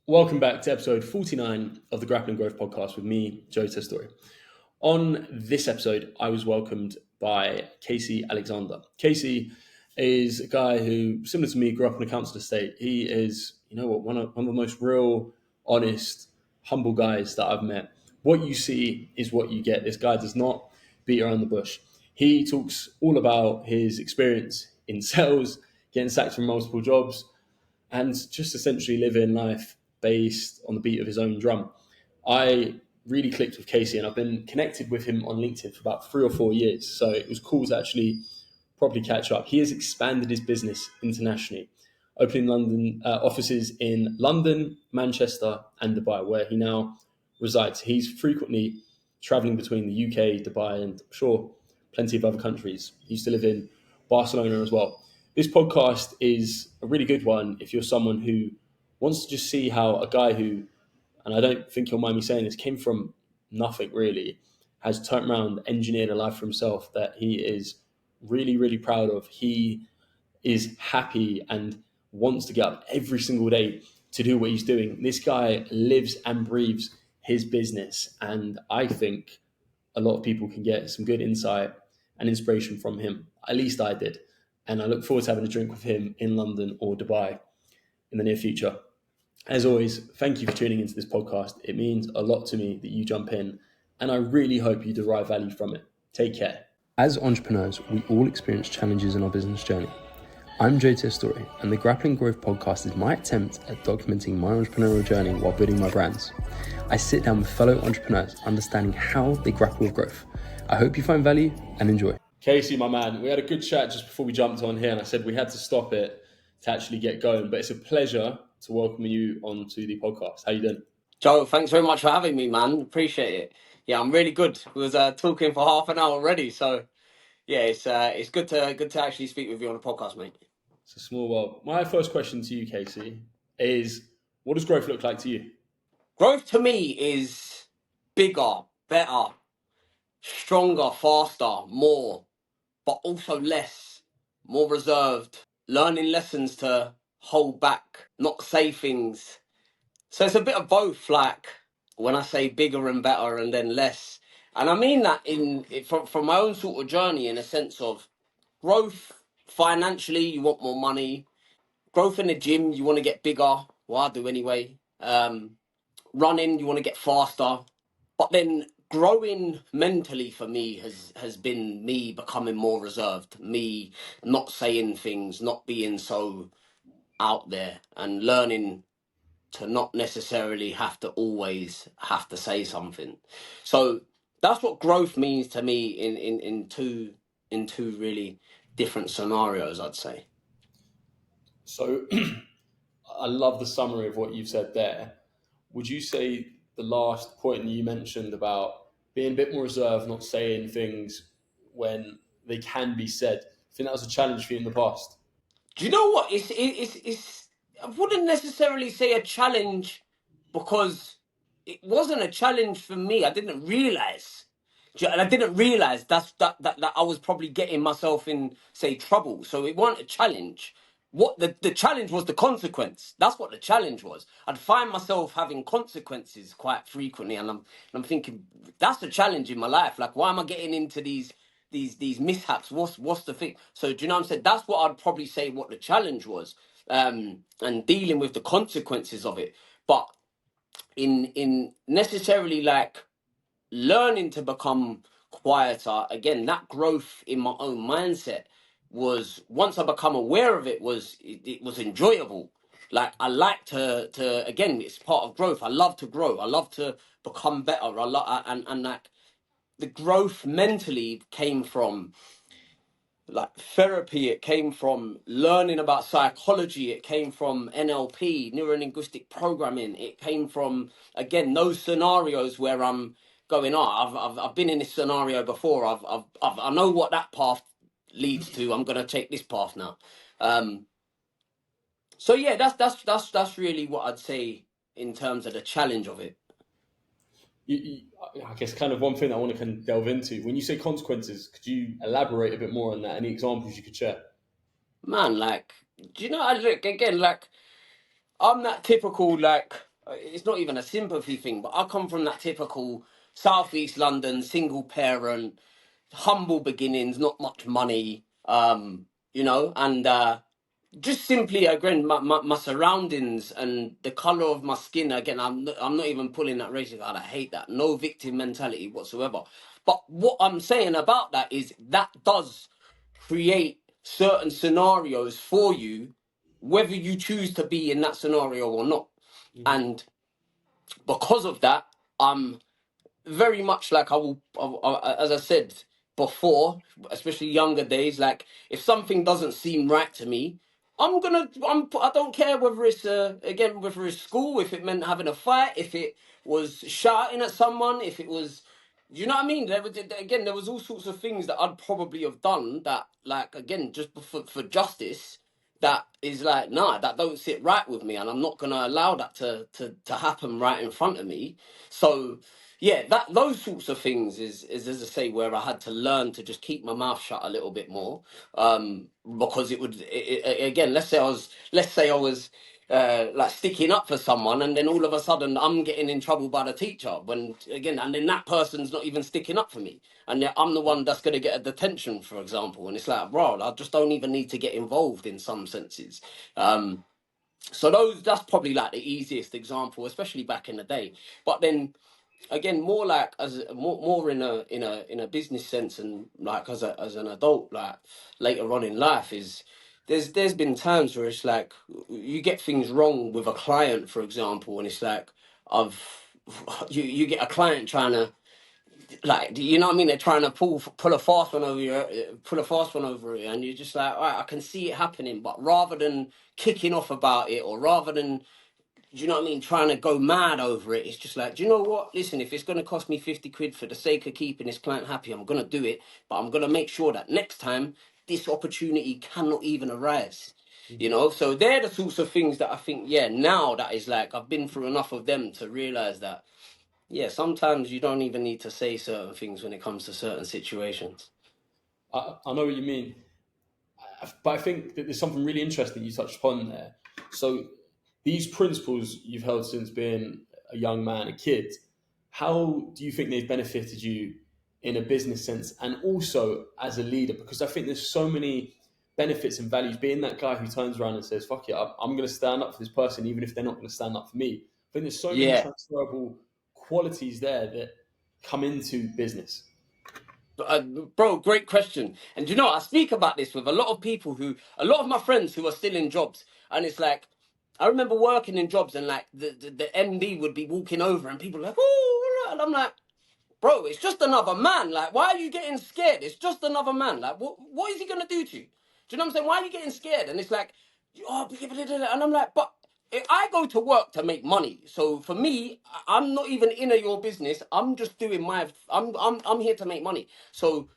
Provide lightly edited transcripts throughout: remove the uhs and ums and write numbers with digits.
Welcome back to episode 49 of the Grappling Growth podcast with me, Joe Testori. On this episode, I was welcomed by Kasey Alexander. Kasey is a guy who, similar to me, grew up in a council estate. He is, one of the most real, honest, humble guys that I've met. What you see is what you get. This guy does not beat around the bush. He talks all about his experience in sales, getting sacked from multiple jobs, and just essentially living life based on the beat of his own drum. I really clicked with Kasey, and I've been connected with him on LinkedIn for about 3 or 4 years. So it was cool to actually properly catch up. He has expanded his business internationally, opening London offices in London, Manchester, and Dubai, where he now resides. He's frequently traveling between the UK, Dubai, and I'm sure plenty of other countries. He used to live in Barcelona as well. This podcast is a really good one if you're someone who wants to just see how a guy who, and I don't think you'll mind me saying this, came from nothing really, has turned around, engineered a life for himself that he is really, really proud of. He is happy and wants to get up every single day to do what he's doing. This guy lives and breathes his business, and I think a lot of people can get some good insight and inspiration from him. At least I did. And I look forward to having a drink with him in London or Dubai in the near future. As always, thank you for tuning into this podcast. It means a lot to me that you jump in, and I really hope you derive value from it. Take care. As entrepreneurs, we all experience challenges in our business journey. I'm Joe Testori, and the Grappling Growth podcast is my attempt at documenting my entrepreneurial journey while building my brands. I sit down with fellow entrepreneurs, understanding how they grapple with growth. I hope you find value and enjoy. Kasey, my man, we had a good chat just before we jumped on here, and I said we had to stop it to actually get going, but it's a pleasure to welcome you onto the podcast. How you doing? Joe, thanks very much for having me, man. Appreciate it. Yeah, I'm really good. We was talking for half an hour already, so yeah, it's good to actually speak with you on a podcast, mate. It's a small world. My first question to you, Kasey, is what does growth look like to you? Growth to me is bigger, better, stronger, faster, more, but also less, more reserved, learning lessons to hold back, not say things. So it's a bit of both, like when I say bigger and better and then less. And I mean that from my own sort of journey, in a sense of growth financially, you want more money. Growth in the gym, you want to get bigger. Well, I do anyway. Running, you want to get faster. But then growing mentally for me has been me becoming more reserved, me not saying things, not being so out there, and learning to not necessarily have to always have to say something. So that's what growth means to me in two really different scenarios, I'd say. So I love the summary of what you've said there. Would you say the last point you mentioned about being a bit more reserved, not saying things when they can be said, I think that was a challenge for you in the past? Do you know what? It's I wouldn't necessarily say a challenge, because it wasn't a challenge for me. I didn't realize. And I didn't realize that I was probably getting myself in, say, trouble. So it wasn't a challenge. What the challenge was, the consequence. That's what the challenge was. I'd find myself having consequences quite frequently, and I'm thinking, that's the challenge in my life. Like, why am I getting into these mishaps? What's the thing? So do you know what I'm saying? That's what I'd probably say what the challenge was, and dealing with the consequences of it. But in necessarily like learning to become quieter, again, that growth in my own mindset was, once I become aware of it, was enjoyable. Like, I like to again, it's part of growth. I love to grow. I love to become better. I love, and like, the growth mentally came from like therapy, it came from learning about psychology, it came from NLP, neuro-linguistic programming, it came from, again, those scenarios where I'm going, I've been in this scenario before, I know what that path leads to, I'm going to take this path now. So yeah, that's really what I'd say in terms of the challenge of it. I guess kind of one thing that I want to kind of delve into, when you say consequences, could you elaborate a bit more on that? Any examples you could share? Man, like, do you know, I look, again, like, I'm that typical, like, it's not even a sympathy thing, but I come from that typical Southeast London single parent, humble beginnings, not much money, you know, and just simply again my surroundings and the color of my skin. Again, I'm not even pulling that racial card. I hate that. No victim mentality whatsoever. But what I'm saying about that is that does create certain scenarios for you, whether you choose to be in that scenario or not. And because of that, I'm very much like as I said before, especially younger days, like if something doesn't seem right to me, I don't care whether it's again, whether it's school, if it meant having a fight, if it was shouting at someone, if it was, you know what I mean? There was all sorts of things that I'd probably have done that, like, again, just for justice, that is like, nah, that don't sit right with me, and I'm not gonna allow that to happen right in front of me. So yeah, that those sorts of things is as I say, where I had to learn to just keep my mouth shut a little bit more, because again, let's say I was like sticking up for someone, and then all of a sudden I'm getting in trouble by the teacher when again, and then that person's not even sticking up for me, and then I'm the one that's going to get a detention, for example, and it's like, bro, I just don't even need to get involved in some senses. So that's probably like the easiest example, especially back in the day. But then again, more like as more in a business sense, and like as an adult, like later on in life, is there's been times where it's like you get things wrong with a client, for example, and it's like I've you get a client trying to, like, you know what I mean, they're trying to pull a fast one over you, and you're just like, all right, I can see it happening, but rather than kicking off about it, or rather than, do you know what I mean, trying to go mad over it, it's just like, do you know what? Listen, if it's going to cost me 50 quid for the sake of keeping this client happy, I'm going to do it. But I'm going to make sure that next time this opportunity cannot even arise. You know, so they're the sorts of things that I think, yeah, now that is like, I've been through enough of them to realize that, yeah, sometimes you don't even need to say certain things when it comes to certain situations. I know what you mean, but I think that there's something really interesting you touched upon there. So these principles you've held since being a young man, a kid, how do you think they've benefited you in a business sense and also as a leader? Because I think there's so many benefits and values being that guy who turns around and says, fuck it, I'm going to stand up for this person even if they're not going to stand up for me. I think there's so many Yeah. transferable qualities there that come into business. Bro, great question. And you know, I speak about this with a lot of people a lot of my friends who are still in jobs. And it's like, I remember working in jobs, and like the MD would be walking over and people are like, oh, and I'm like, bro, it's just another man. Like, why are you getting scared? It's just another man. Like, what is he going to do to you? Do you know what I'm saying? Why are you getting scared? And it's like, oh, and I'm like, but I go to work to make money. So for me, I'm not even in your business. I'm just doing I'm here to make money. So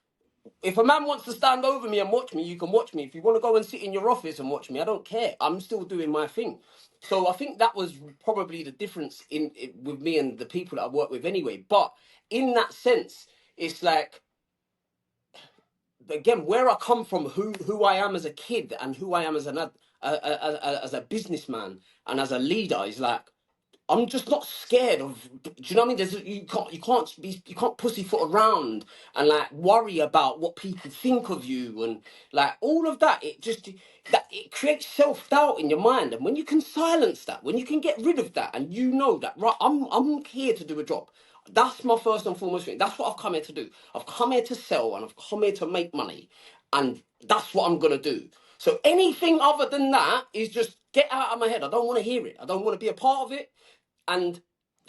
if a man wants to stand over me and watch me, you can watch me. If you want to go and sit in your office and watch me, I don't care. I'm still doing my thing. So I think that was probably the difference with me and the people that I work with anyway. But in that sense, it's like, again, where I come from, who I am as a kid, and who I am as as a businessman and as a leader, is like, I'm just not scared of. Do you know what I mean? You can't pussyfoot around and like worry about what people think of you, and like all of that. It creates self-doubt in your mind, and when you can silence that, when you can get rid of that, and you know that, right, I'm here to do a job. That's my first and foremost thing. That's what I've come here to do. I've come here to sell, and I've come here to make money, and that's what I'm gonna do. So anything other than that is just get out of my head. I don't want to hear it. I don't want to be a part of it. And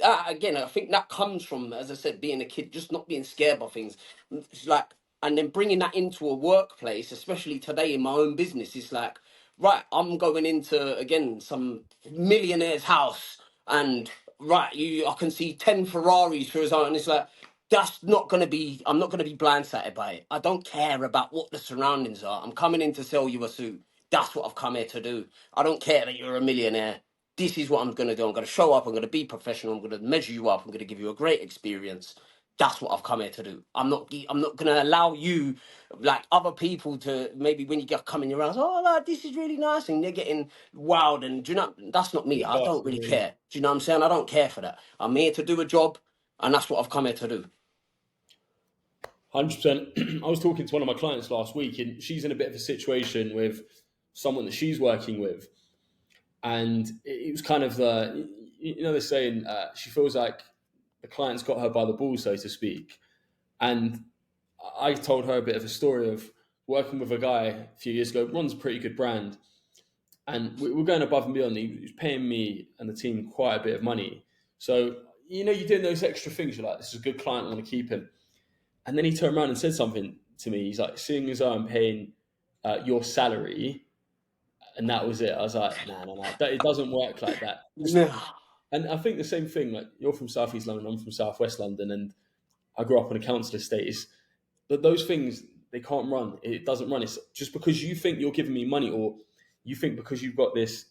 again, I think that comes from, as I said, being a kid, just not being scared by things. It's like, and then bringing that into a workplace, especially today in my own business, is like, right, I'm going into, again, some millionaire's house, and right, I can see 10 Ferraris for his own, and it's like, I'm not going to be blindsided by it. I don't care about what the surroundings are. I'm coming in to sell you a suit. That's what I've come here to do. I don't care that you're a millionaire. This is what I'm going to do. I'm going to show up. I'm going to be professional. I'm going to measure you up. I'm going to give you a great experience. That's what I've come here to do. I'm not gonna allow you, like other people, to maybe when you get coming around, oh, like, this is really nice, and they're getting wild. And do you know, that's not me. I don't really care. Do you know what I'm saying? I don't care for that. I'm here to do a job, and that's what I've come here to do. 100%. I was talking to one of my clients last week, and she's in a bit of a situation with someone that she's working with, and it was kind of the, they're saying she feels like the client's got her by the balls, so to speak. And I told her a bit of a story of working with a guy a few years ago, runs a pretty good brand, and we're going above and beyond. He was paying me and the team quite a bit of money. So, you're doing those extra things. You're like, this is a good client, I want to keep him. And then he turned around and said something to me. He's like, seeing as though I'm paying your salary, and that was it. I was like, no. It doesn't work like that. And I think the same thing, like you're from South East London, I'm from South West London, and I grew up on a council estate. But those things, they can't run. It doesn't run. It's just because you think you're giving me money, or you think because you've got this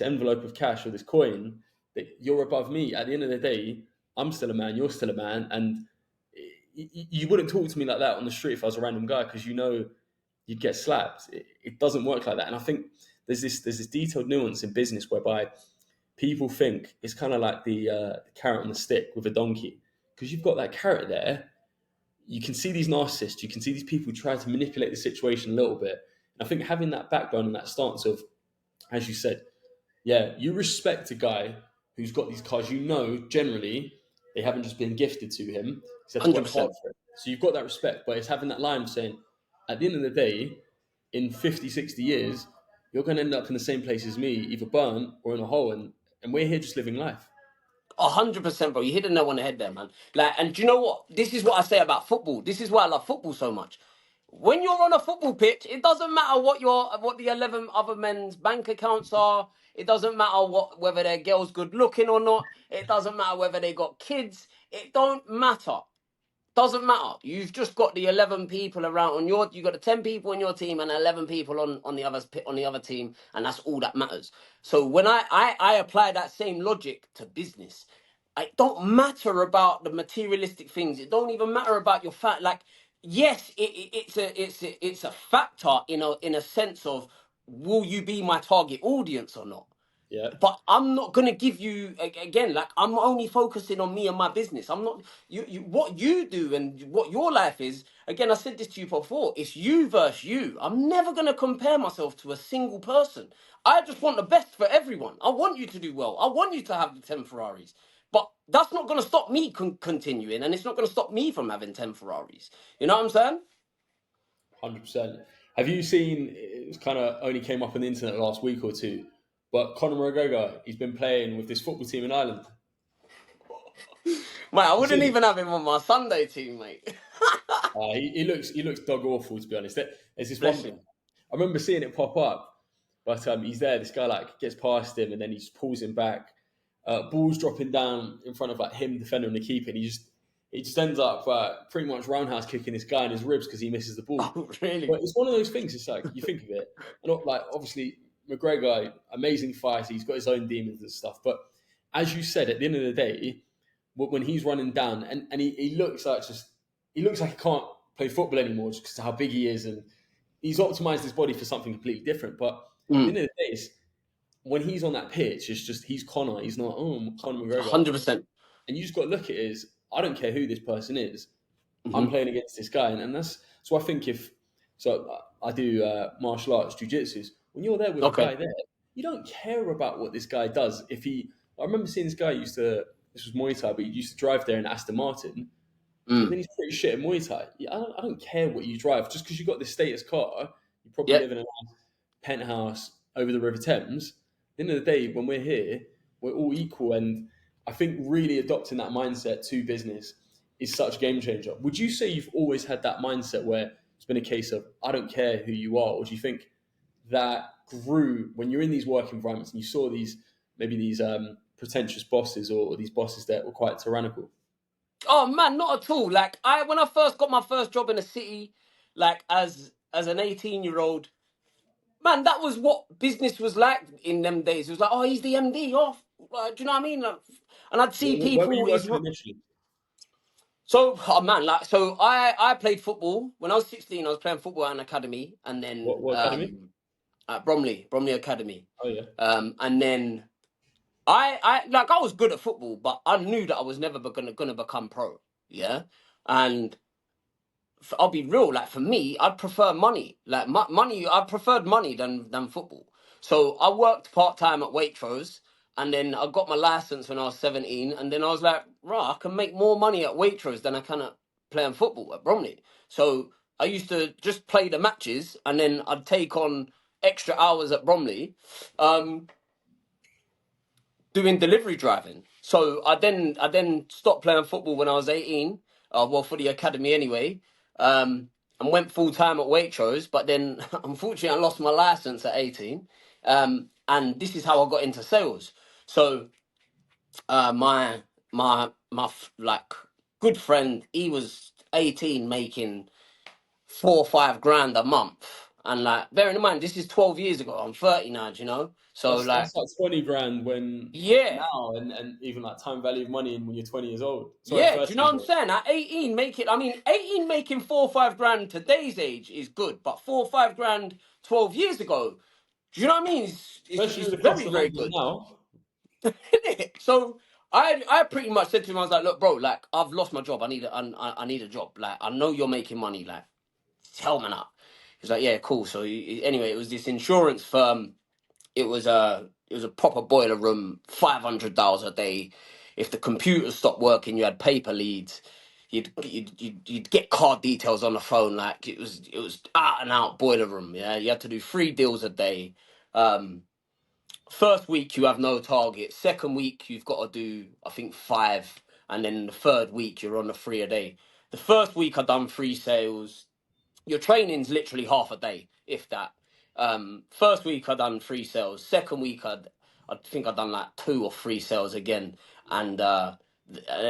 envelope of cash or this coin that you're above me. At the end of the day, I'm still a man, you're still a man, and you wouldn't talk to me like that on the street if I was a random guy, because you'd get slapped. It doesn't work like that. And I think there's this detailed nuance in business whereby people think it's kind of like the carrot on the stick with a donkey, because you've got that carrot there. You can see these narcissists, you can see these people try to manipulate the situation a little bit. And I think having that backbone and that stance of, as you said, yeah, you respect a guy who's got these cars, generally they haven't just been gifted to him. He's had to work hard for it. So you've got that respect, but it's having that line of saying, at the end of the day, in 50, 60 years, you're going to end up in the same place as me, either burnt or in a hole, and we're here just living life. 100%, bro. You hit the nail on the head there, man. Like, and do you know what? This is what I say about football. This is why I love football so much. When you're on a football pitch, it doesn't matter what the 11 other men's bank accounts are. It doesn't matter whether their girl's good looking or not. It doesn't matter whether they got kids. It don't matter. Doesn't matter. You've just got the 11 people around you got the 10 people on your team and 11 people on the other team, and that's all that matters. So when I apply that same logic to business, it don't matter about the materialistic things. It don't even matter about your fat. Like, yes, it's a factor in a sense of, will you be my target audience or not? Yeah. But I'm not gonna give you, again, like, I'm only focusing on me and my business. I'm not you what you do and what your life is. Again, I said this to you before. It's you versus you. I'm never gonna compare myself to a single person. I just want the best for everyone. I want you to do well. I want you to have the 10 Ferraris. But that's not gonna stop me continuing, and it's not gonna stop me from having 10 Ferraris. You know what I'm saying? 100%. Have you seen? It was kind of only came up on the internet last week or two. But Conor McGregor, he's been playing with this football team in Ireland. Mate, I wouldn't even have him on my Sunday team, mate. He looks dog awful, to be honest. There's this one. I remember seeing it pop up, but he's there. This guy like gets past him, and then he just pulls him back. Ball's dropping down in front of like him defending the keeper, and he just ends up pretty much roundhouse kicking this guy in his ribs because he misses the ball. Oh, really? But it's one of those things. It's like you think of it, and like obviously McGregor, amazing fighter. He's got his own demons and stuff. But as you said, at the end of the day, when he's running down and he looks like he can't play football anymore just because of how big he is, and he's optimized his body for something completely different. But at the end of the day, when he's on that pitch, it's just he's Conor. He's not Conor McGregor. 100%. And you just got to look at it as, I don't care who this person is. I'm playing against this guy, and that's so. I think I do martial arts, jiu-jitsu. When you're there with a guy there, you don't care about what this guy does. I remember seeing this guy this was Muay Thai, but he used to drive there in Aston Martin. And then he's pretty shit at Muay Thai. I don't care what you drive. Just because you got this status car, you probably live in a nice penthouse over the River Thames. At the end of the day, when we're here, we're all equal. And I think really adopting that mindset to business is such a game changer. Would you say you've always had that mindset where it's been a case of, I don't care who you are? Or do you think that grew when you're in these work environments and you saw these pretentious bosses or these bosses that were quite tyrannical? Oh man, not at all. Like, when I first got my first job in a city, like as an 18-year-old, man, that was what business was like in them days. It was like, oh, he's the MD. Oh, do you know what I mean? And I'd see people. Where were you working initially? So, oh man, like, so I played football when I was 16. I was playing football at an academy, and then What academy? at Bromley Academy, Oh yeah. and then I was good at football, but I knew that I was never gonna become pro. Yeah, and I'll be real. Like for me, I'd prefer money. Like money, I preferred money than football. So I worked part time at Waitrose, and then I got my license when I was 17, and then I was like, right, I can make more money at Waitrose than I can at playing football at Bromley. So I used to just play the matches, and then I'd take on extra hours at Bromley. Doing delivery driving. So I then stopped playing football when I was 18. Well, for the academy anyway. And went full time at Waitrose, but then unfortunately I lost my license at 18. And this is how I got into sales. So my like good friend, he was 18 making 4 or 5 grand a month. And like bearing in mind this is 12 years ago, I'm 30 now, do you know? So like That's like 20 grand when yeah. now, and even like time value of money when you're 20 years old. Sorry, Yeah, do 30 you know years what I'm old. saying? At 18, 18 making 4 or 5 grand today's age is good, but 4 or 5 grand 12 years ago, do you know what I mean? Especially It's with the cost very, of very London good. now. So I pretty much said to him, I was like, look, bro, like I've lost my job. I need a job. Like I know you're making money. Like tell me now. He's like, yeah, cool. So anyway, it was this insurance firm. It was a proper boiler room, $500 a day. If the computer stopped working, you had paper leads. You'd get card details on the phone. Like it was out and out boiler room. Yeah, you had to do 3 deals a day. Um, First week you have no target. Second week you've got to do I think 5, and then the third week you're on the 3 a day. The first week I done 3 sales. Your training's literally half a day, if that. First week I done 3 sales. Second week I think I done like 2 or 3 sales again, and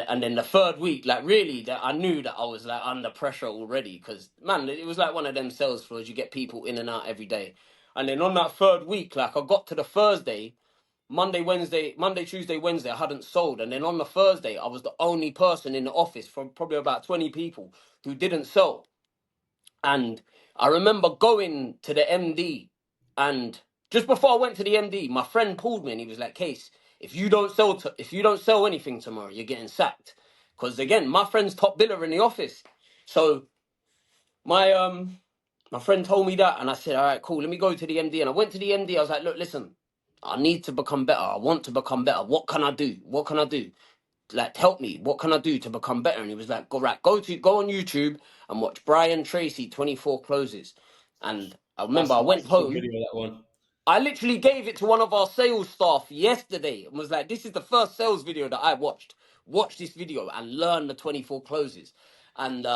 and then the third week, like really, that I knew that I was like under pressure already because man, it was like one of them sales floors. You get people in and out every day, and then on that third week, like I got to the Thursday. Monday, Tuesday, Wednesday, I hadn't sold. And then on the Thursday, I was the only person in the office from probably about 20 people who didn't sell. And I remember going to the MD, and just before I went to the MD, my friend pulled me and he was like, "Case, if you don't sell anything tomorrow, you're getting sacked." Because again, my friend's top biller in the office. So my friend told me that, and I said, "All right, cool. Let me go to the MD." And I went to the MD. I was like, "Look, listen, I need to become better. I want to become better. What can I do? What can I do? Like help me, what can I do to become better?" And he was like, go on YouTube and watch Brian Tracy 24 closes. And I remember I went That's a good home, video, that one. I literally gave it to one of our sales staff yesterday and was like, this is the first sales video that I watch this video and learn the 24 closes. And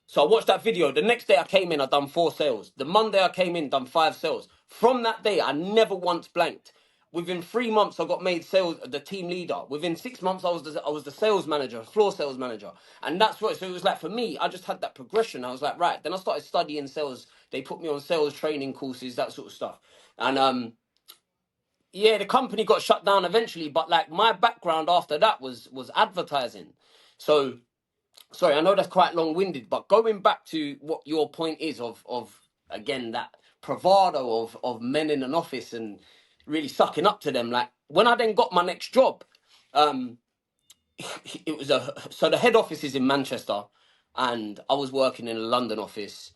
so I watched that video. The next day I came in, I done 4 sales. The Monday I came in, done 5 sales. From that day, I never once blanked. Within 3 months, I got made sales the team leader. Within 6 months, I was the sales manager, floor sales manager, and that's what. So it was like for me, I just had that progression. I was like, right. Then I started studying sales. They put me on sales training courses, that sort of stuff. And yeah, the company got shut down eventually. But like my background after that was advertising. So sorry, I know that's quite long-winded, but going back to what your point is of again that bravado of men in an office and really sucking up to them. Like when I then got my next job, um, it was so the head office is in Manchester, and I was working in a London office.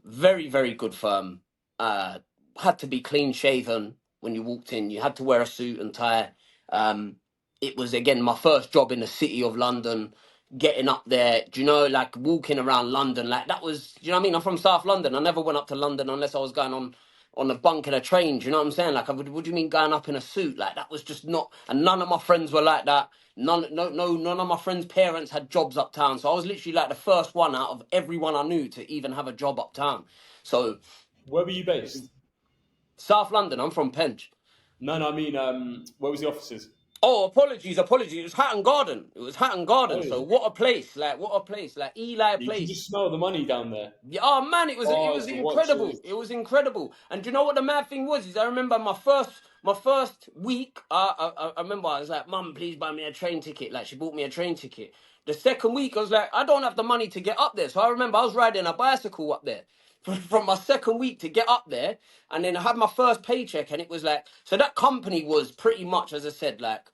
Very very good firm. Uh, Had to be clean shaven when you walked in. You had to wear a suit and tie. Um, it was again my first job in the city of London. Getting up there, do you know, like walking around London, like that was, do you know what I mean? I'm from South London. I never went up to London unless I was going on a bunk in a train. Do you know what I'm saying? Like, what do you mean going up in a suit? Like that was just not. And none of my friends were like that. None of my friends' parents had jobs uptown. So I was literally like the first one out of everyone I knew to even have a job uptown. So Where were you based? South London, I'm from Penge. No, I mean, where was the offices? Oh, apologies. It was Hatton Garden. It was Hatton Oh, Garden. So yeah. what a place! Like what a place! Like Eli You can Place. just smell the money down there. Yeah, oh man, it was Cars, the incredible. watches. It was incredible. And do you know what the mad thing was? Is I remember my first week, I remember I was like, Mum, please buy me a train ticket. Like, she bought me a train ticket. The second week, I was like, I don't have the money to get up there. So I remember I was riding a bicycle up there from my second week to get up there. And then I had my first paycheck, and it was like, so that company was pretty much, as I said, like,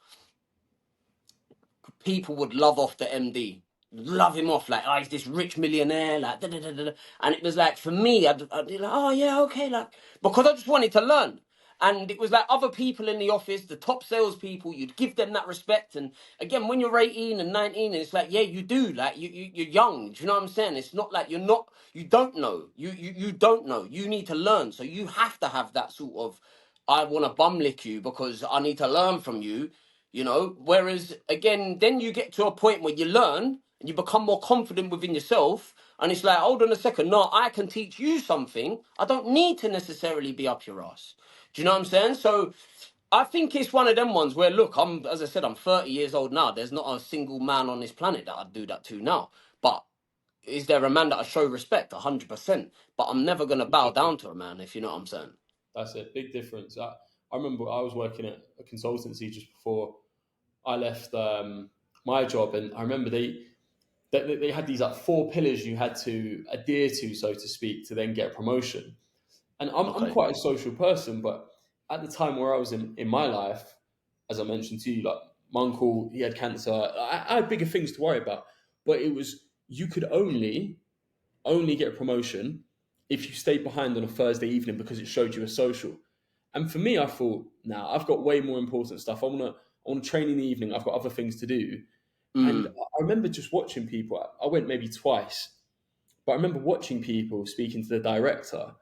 people would love off the MD, love him off, like, oh, he's this rich millionaire, like, da, da, da, da, da. And it was like, for me, I'd be like, oh yeah, okay, like, because I just wanted to learn. And it was like other people in the office, the top salespeople, you'd give them that respect. And again, when you're 18 and 19, and it's like, yeah, you do, like, you're young. Do you know what I'm saying? It's not like you don't know. You don't know. You need to learn. So you have to have that sort of, I want to bum lick you because I need to learn from you. You know, whereas again, then you get to a point where you learn and you become more confident within yourself, and it's like, hold on a second, no, I can teach you something. I don't need to necessarily be up your ass. Do you know what I'm saying? So I think it's one of them ones where, look, as I said, I'm 30 years old now. There's not a single man on this planet that I'd do that to now. But is there a man that I show respect? 100%. But I'm never gonna bow down to a man, if you know what I'm saying. That's a big difference. I remember I was working at a consultancy just before I left my job, and I remember they had these like 4 pillars you had to adhere to, so to speak, to then get a promotion. And I'm Okay. quite a social person, but at the time where I was in my life, as I mentioned to you, like my uncle, he had cancer. I had bigger things to worry about, but it was you could only get a promotion if you stayed behind on a Thursday evening because it showed you a social. And for me, I thought, nah, I've got way more important stuff. I want to train in the evening. I've got other things to do. And Mm. I remember just watching people. I went maybe twice, but I remember watching people speaking to the director.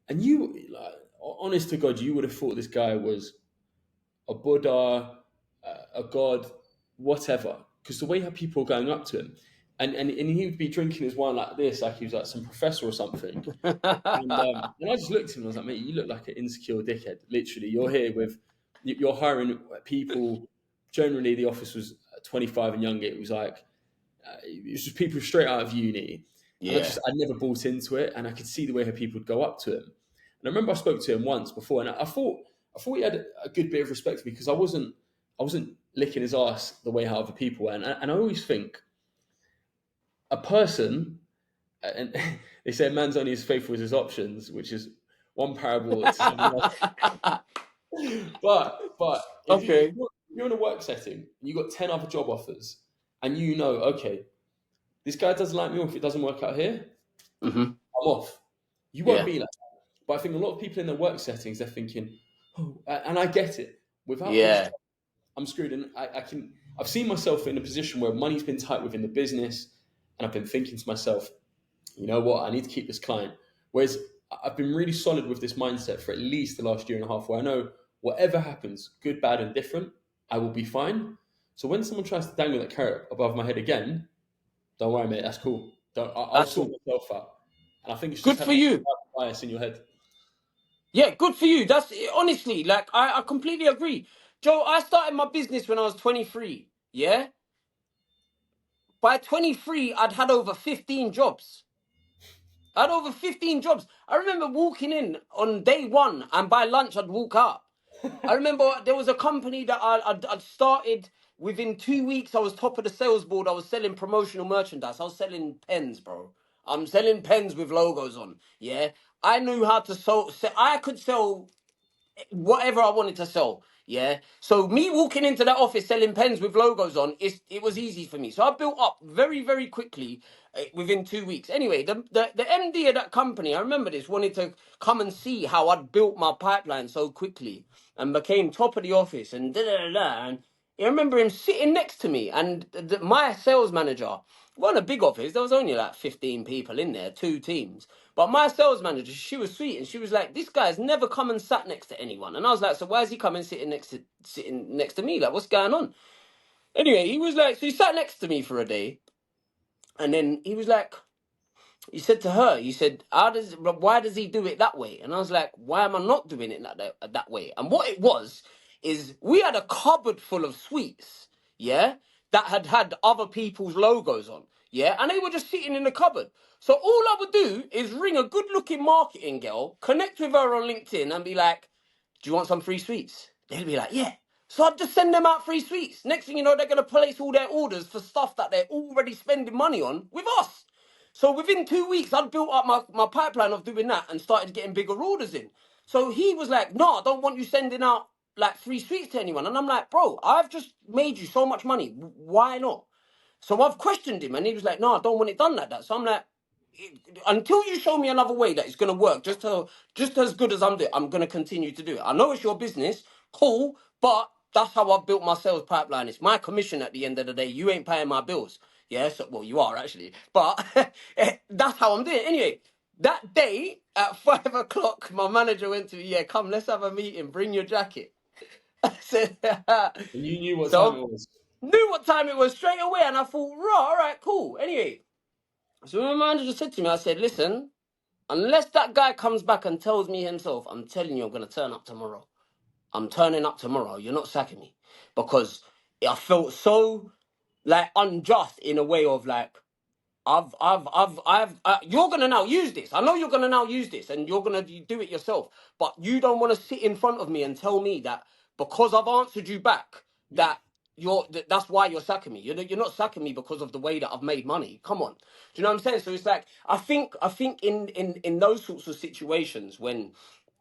And you, like, honest to God, you would have thought this guy was a Buddha, a god, whatever. Because the way how people were going up to him, and he would be drinking his wine like this, like he was like some professor or something. And I just looked at him and I was like, mate, you look like an insecure dickhead. Literally, you're here with, you're hiring people. Generally, the office was 25 and younger. It was like, it was just people straight out of uni. And Yeah. I never bought into it. And I could see the way how people would go up to him. And I remember I spoke to him once before, and I thought he had a good bit of respect for me because I wasn't licking his ass the way how other people were. And I always think a person, and they say man's only as faithful as his options, which is one parable to someone else. But if Okay. you're in a work setting and you got 10 other job offers, and you know, okay, this guy doesn't like me, or if it doesn't work out here, Mm-hmm. I'm off. You won't Yeah. be like that. But I think a lot of people in their work settings, they're thinking, oh, and I get it. Without this Yeah. job, I'm screwed. And I've seen myself in a position where money's been tight within the business, and I've been thinking to myself, you know what, I need to keep this client. Whereas I've been really solid with this mindset for at least the last year and a half, where I know whatever happens, good, bad, and different, I will be fine. So when someone tries to dangle that carrot above my head again, don't worry, mate, that's cool. I'll That's sort all. myself out. And I think it's just Good for having you. a bias in your head. Yeah, good for you. That's honestly, like, I completely agree. Joe, I started my business when I was 23. Yeah? By 23, I'd had over 15 jobs. I had over 15 jobs. I remember walking in on day one, and by lunch, I'd walk out. I remember there was a company that I'd started. Within 2 weeks, I was top of the sales board. I was selling promotional merchandise. I was selling pens, bro. I'm selling pens with logos on. Yeah. I knew how to sell. I could sell whatever I wanted to sell. Yeah. So me walking into that office selling pens with logos on, it was easy for me. So I built up very, very quickly within 2 weeks. Anyway, the MD of that company, I remember this, wanted to come and see how I'd built my pipeline so quickly and became top of the office and da da da da. And I remember him sitting next to me, and my sales manager, wasn't a big office. There was only like 15 people in there, 2 teams. But my sales manager, she was sweet, and she was like, "This guy's never come and sat next to anyone." And I was like, "So why is he coming sitting next to me? Like, what's going on?" Anyway, he was like, so he sat next to me for a day, and then he was like, he said to her, he said, why does he do it that way? And I was like, why am I not doing it that way? And what it was is we had a cupboard full of sweets, yeah, that had other people's logos on, yeah, and they were just sitting in the cupboard. So all I would do is ring a good-looking marketing girl, connect with her on LinkedIn, and be like, do you want some free sweets? They'll be like, yeah. So I'd just send them out free sweets. Next thing you know, they're going to place all their orders for stuff that they're already spending money on with us. So within 2 weeks, I'd built up my pipeline of doing that and started getting bigger orders in. So he was like, no, I don't want you sending out like free sweets to anyone. And I'm like, bro, I've just made you so much money. Why not? So I've questioned him and he was like, no, I don't want it done like that. So I'm like, until you show me another way that it's going to work just as good as I'm doing, I'm going to continue to do it. I know it's your business, cool, but that's how I've built my sales pipeline. It's my commission at the end of the day. You ain't paying my bills. Yeah, so, well, you are actually, but that's how I'm doing it. Anyway, that day at 5 o'clock, my manager went to me, yeah, come, let's have a meeting. Bring your jacket. I said, And you knew what so time it was. knew what time it was straight away, and I thought, raw, all right, cool. Anyway, so my manager said to me, I said, listen, unless that guy comes back and tells me himself, I'm telling you, I'm going to turn up tomorrow. I'm turning up tomorrow. You're not sacking me. Because I felt so, like, unjust in a way of, like, you're going to now use this. I know you're going to now use this and you're going to do it yourself. But you don't want to sit in front of me and tell me that because I've answered you back, that that's why you're sacking me. You're not sacking me because of the way that I've made money. Come on. Do you know what I'm saying? So it's like, I think in those sorts of situations when,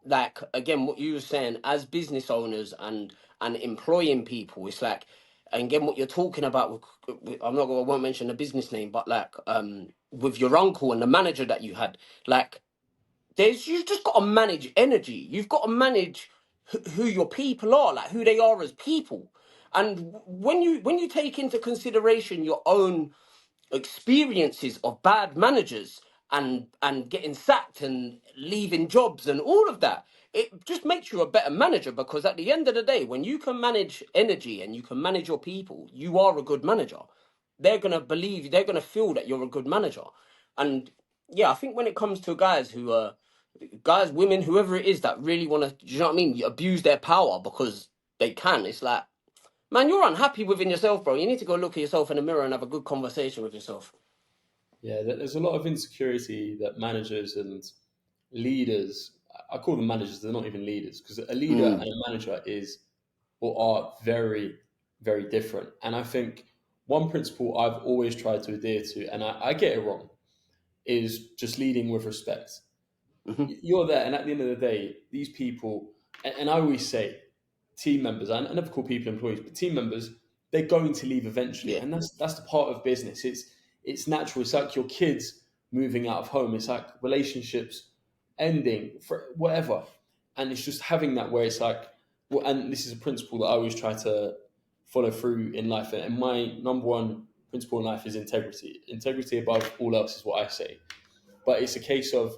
like, again, what you were saying, as business owners and employing people, it's like, and again, what you're talking about, I won't mention the business name, but like, with your uncle and the manager that you had, like, you've just got to manage energy. You've got to manage who your people are, like who they are as people. And when you take into consideration your own experiences of bad managers and getting sacked and leaving jobs and all of that, it just makes you a better manager, because at the end of the day, when you can manage energy and you can manage your people, you are a good manager. They're going to believe, they're going to feel that you're a good manager. And yeah, I think when it comes to guys who are guys, women, whoever it is that really want to, you know what I mean, abuse their power because they can, it's like, man, you're unhappy within yourself, bro. You need to go look at yourself in the mirror and have a good conversation with yourself. Yeah, there's a lot of insecurity that managers and leaders, I call them managers, they're not even leaders, because a leader and Mm. a manager is or are very, very different. And I think one principle I've always tried to adhere to, and I get it wrong, is just leading with respect. Hmm. You're there, and at the end of the day, these people, and I always say, team members, I never call people employees, but team members, they're going to leave eventually, Yeah. and that's the part of business. It's natural. It's like your kids moving out of home. It's like relationships ending, for whatever, and it's just having that where it's like, well, and this is a principle that I always try to follow through in life, and my number one principle in life is integrity. Integrity above all else is what I say, but it's a case of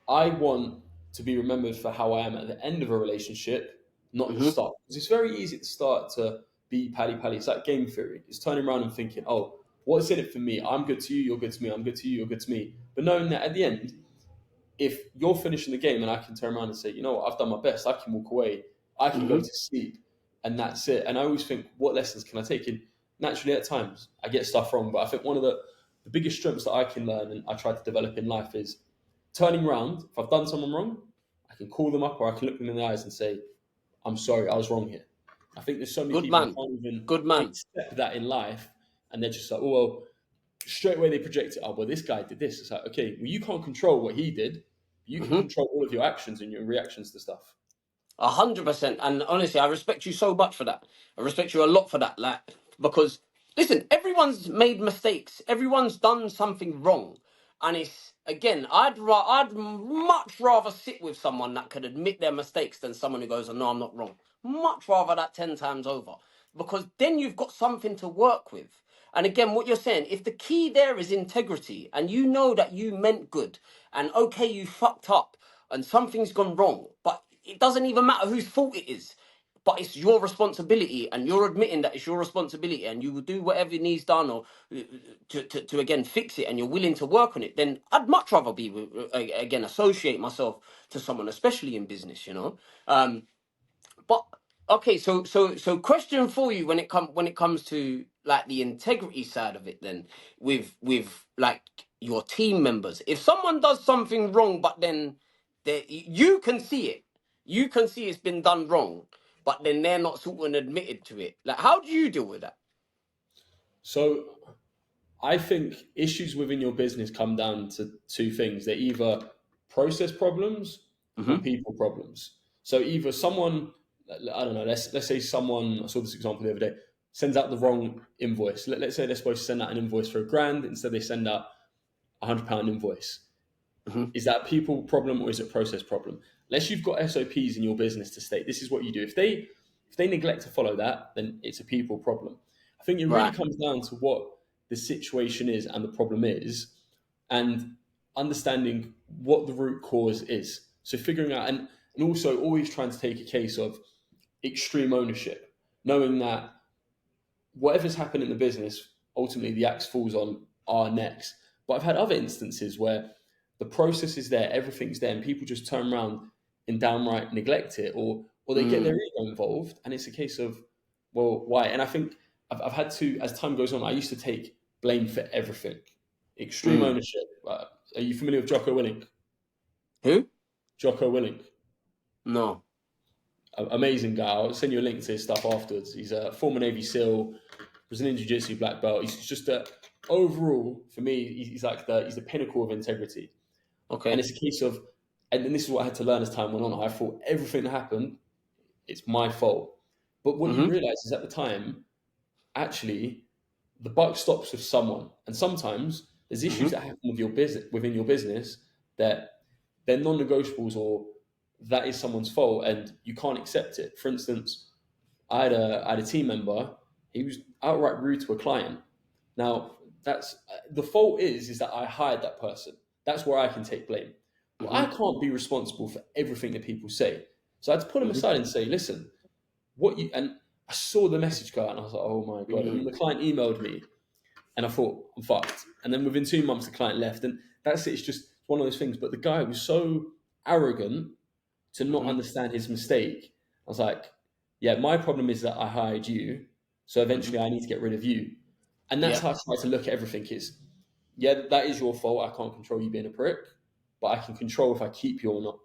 I want to be remembered for how I am at the end of a relationship, not at the Hmm. start. Because it's very easy at the start to be pally pally. It's like game theory. It's turning around and thinking, oh, what's in it for me? I'm good to you, you're good to me, I'm good to you, you're good to me. But knowing that at the end, if you're finishing the game and I can turn around and say, you know what, I've done my best, I can walk away, I can go Hmm. to sleep, and that's it. And I always think, what lessons can I take? And naturally, at times, I get stuff wrong, but I think one of the biggest strengths that I can learn and I try to develop in life is turning around. If I've done someone wrong, I can call them up or I can look them in the eyes and say, I'm sorry, I was wrong here. I think there's so many Good people who man. can't even Good man. accept that in life, and they're just like, oh, well, straight away they project it. Oh, well, this guy did this. It's like, okay, well, you can't control what he did. You can Hmm. control all of your actions and your reactions to stuff. 100%. And honestly, I respect you so much for that. I respect you a lot for that. Like, because listen, everyone's made mistakes. Everyone's done something wrong. And it's, again, I'd much rather sit with someone that could admit their mistakes than someone who goes, oh, no, I'm not wrong. Much rather that 10 times over. Because then you've got something to work with. And again, what you're saying, if the key there is integrity and you know that you meant good and okay, you fucked up and something's gone wrong, but it doesn't even matter whose fault it is, but it's your responsibility and you're admitting that it's your responsibility and you will do whatever needs done or to again fix it and you're willing to work on it, then I'd much rather be again associate myself to someone, especially in business, you know. But okay, so question for you when it comes to like the integrity side of it, then with like your team members, if someone does something wrong, but then you can see it, you can see it's been done wrong, but then they're not sort of admitted to it. Like, how do you deal with that? So I think issues within your business come down to two things. They're either process problems or Mm-hmm. people problems. So either someone, I don't know, let's say someone, I saw this example the other day, sends out the wrong invoice. Let's say they're supposed to send out an invoice for £1,000, instead they send out £100 invoice. Mm-hmm. Is that a people problem or is it a process problem? Unless you've got SOPs in your business to state this is what you do. If they neglect to follow that, then it's a people problem. I think it really Right. comes down to what the situation is and the problem is, and understanding what the root cause is. So figuring out, and also always trying to take a case of extreme ownership, knowing that whatever's happened in the business, ultimately the axe falls on our necks. But I've had other instances where the process is there, everything's there, and people just turn around and downright neglect it, or they get their Mm. ego involved, and it's a case of, well, why? And I think I've had to, as time goes on, I used to take blame for everything, extreme Mm. ownership. Are you familiar with Jocko Willink? Who? Jocko Willink, No. amazing guy. I'll send you a link to his stuff afterwards. He's a former Navy SEAL, Brazilian Jiu-Jitsu black belt. He's just overall, for me, he's like he's the pinnacle of integrity. And Okay. it's a case of, and this is what I had to learn as time went on. I thought everything that happened, it's my fault. But what you Mm-hmm. realize is at the time, actually, the buck stops with someone. And sometimes there's issues Mm-hmm. that happen with your business within your business that they're non-negotiables, or that is someone's fault and you can't accept it. For instance, I had a team member, he was outright rude to a client. Now, that's the fault is that I hired that person. That's where I can take blame. Well, I Mm-hmm. can't be responsible for everything that people say. So I had to pull him Mm-hmm. aside and say, listen, what you, and I saw the message go out and I was like, oh my God. And then Mm. the client emailed me and I thought, I'm fucked. And then within 2 months, the client left. And that's it. It's just one of those things. But the guy was so arrogant to not Mm-hmm. understand his mistake. I was like, yeah, my problem is that I hired you. So Mm-hmm. eventually I need to get rid of you. And that's Yeah. how I try to look at everything is, yeah, that is your fault. I can't control you being a prick, but I can control if I keep you or not.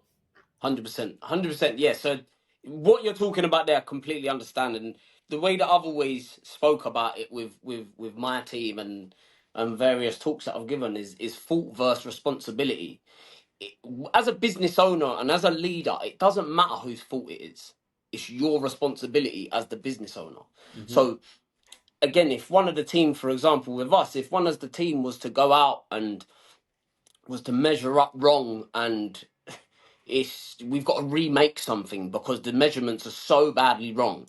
100%. 100%. Yeah. So what you're talking about there, I completely understand. And the way that I've always spoke about it with my team and various talks that I've given is fault versus responsibility. It, as a business owner and as a leader, it doesn't matter whose fault it is. It's your responsibility as the business owner. Hmm. So again, if one of the team, for example, with us, if one of the team was to go out and was to measure up wrong, and we've got to remake something because the measurements are so badly wrong,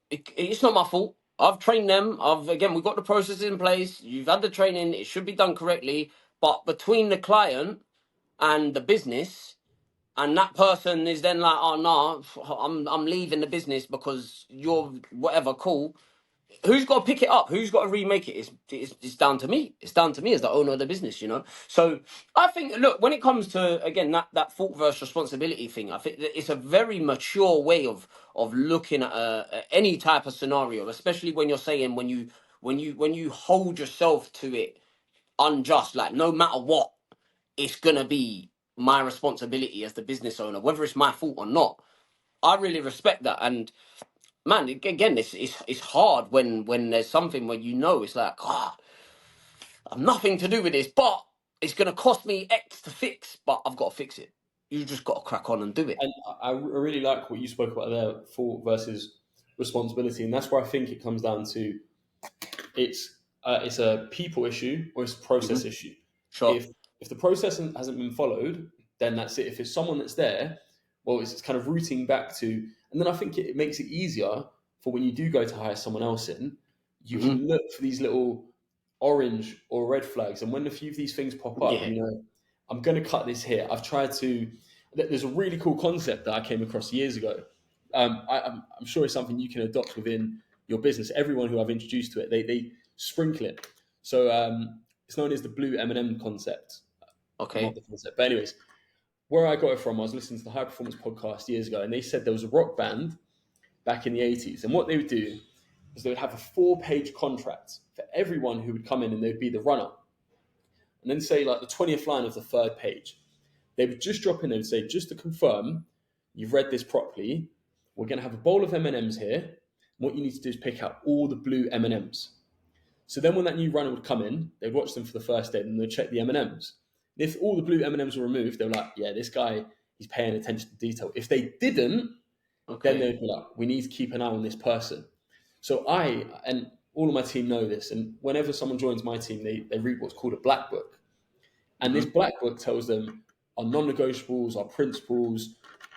it's not my fault. I've trained them. We've got the processes in place. You've had the training. It should be done correctly. But between the client and the business, and that person is then like, oh no, I'm leaving the business because you're whatever, cool. Who's got to pick it up? Who's got to remake it? It's down to me. It's down to me as the owner of the business, you know. So I think, look, when it comes to again that fault versus responsibility thing, I think that it's a very mature way of looking at any type of scenario, especially when you're saying when you hold yourself to it unjust, like no matter what, it's gonna be my responsibility as the business owner, whether it's my fault or not. I really respect that, and man, again, it's hard when there's something where you know it's like, ah, I've nothing to do with this, but it's gonna cost me X to fix, but I've got to fix it. You just got to crack on and do it. And I really like what you spoke about there, fault versus responsibility. And that's where I think it comes down to it's a people issue or it's a Hmm. process issue. Sure. If the process hasn't been followed, then that's it. If it's someone that's there, well, it's kind of routing back to, and then I think it makes it easier for when you do go to hire someone else in, you Hmm. can look for these little orange or red flags, and when a few of these things pop up, Yeah. I'm going to cut this here. I've tried to. There's a really cool concept that I came across years ago. I'm sure it's something you can adopt within your business. Everyone who I've introduced to it, they sprinkle it. So it's known as the blue M&M concept, not Okay. the concept. But anyways, where I got it from, I was listening to the High Performance podcast years ago, and they said there was a rock band back in the 80s, and what they would do is they would have a 4-page contract for everyone who would come in, and they'd be the runner, and then say like the 20th line of the third page, they would just drop in there and say, just to confirm, you've read this properly. We're going to have a bowl of M&Ms here. What you need to do is pick out all the blue M&Ms. So then when that new runner would come in, they'd watch them for the first day and they'd check the M&Ms. If all the blue M&Ms were removed, they were like, yeah, this guy, he's paying attention to detail. If they didn't, then they'd be like, we need to keep an eye on this person. So I, and all of my team know this, and whenever someone joins my team, they read what's called a black book. And this black book tells them our non-negotiables, our principles.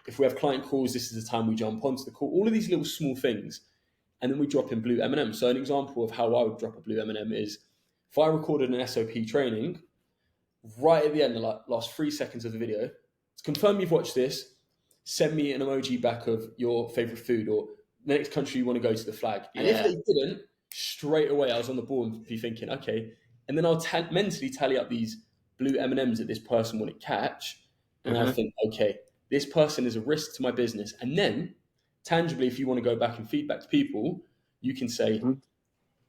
If we have client calls, this is the time we jump onto the call. All of these little small things. And then we drop in blue M&M. So an example of how I would drop a blue M&M is if I recorded an SOP training, right at the end, the last 3 seconds of the video, to confirm you've watched this, send me an emoji back of your favorite food or the next country you want to go to, the flag. And if they didn't, straight away I was on the ball and be thinking, okay. And then I'll mentally tally up these blue M&Ms that this person wouldn't catch. And I think, okay, this person is a risk to my business. And then tangibly, if you want to go back and feedback to people, you can say,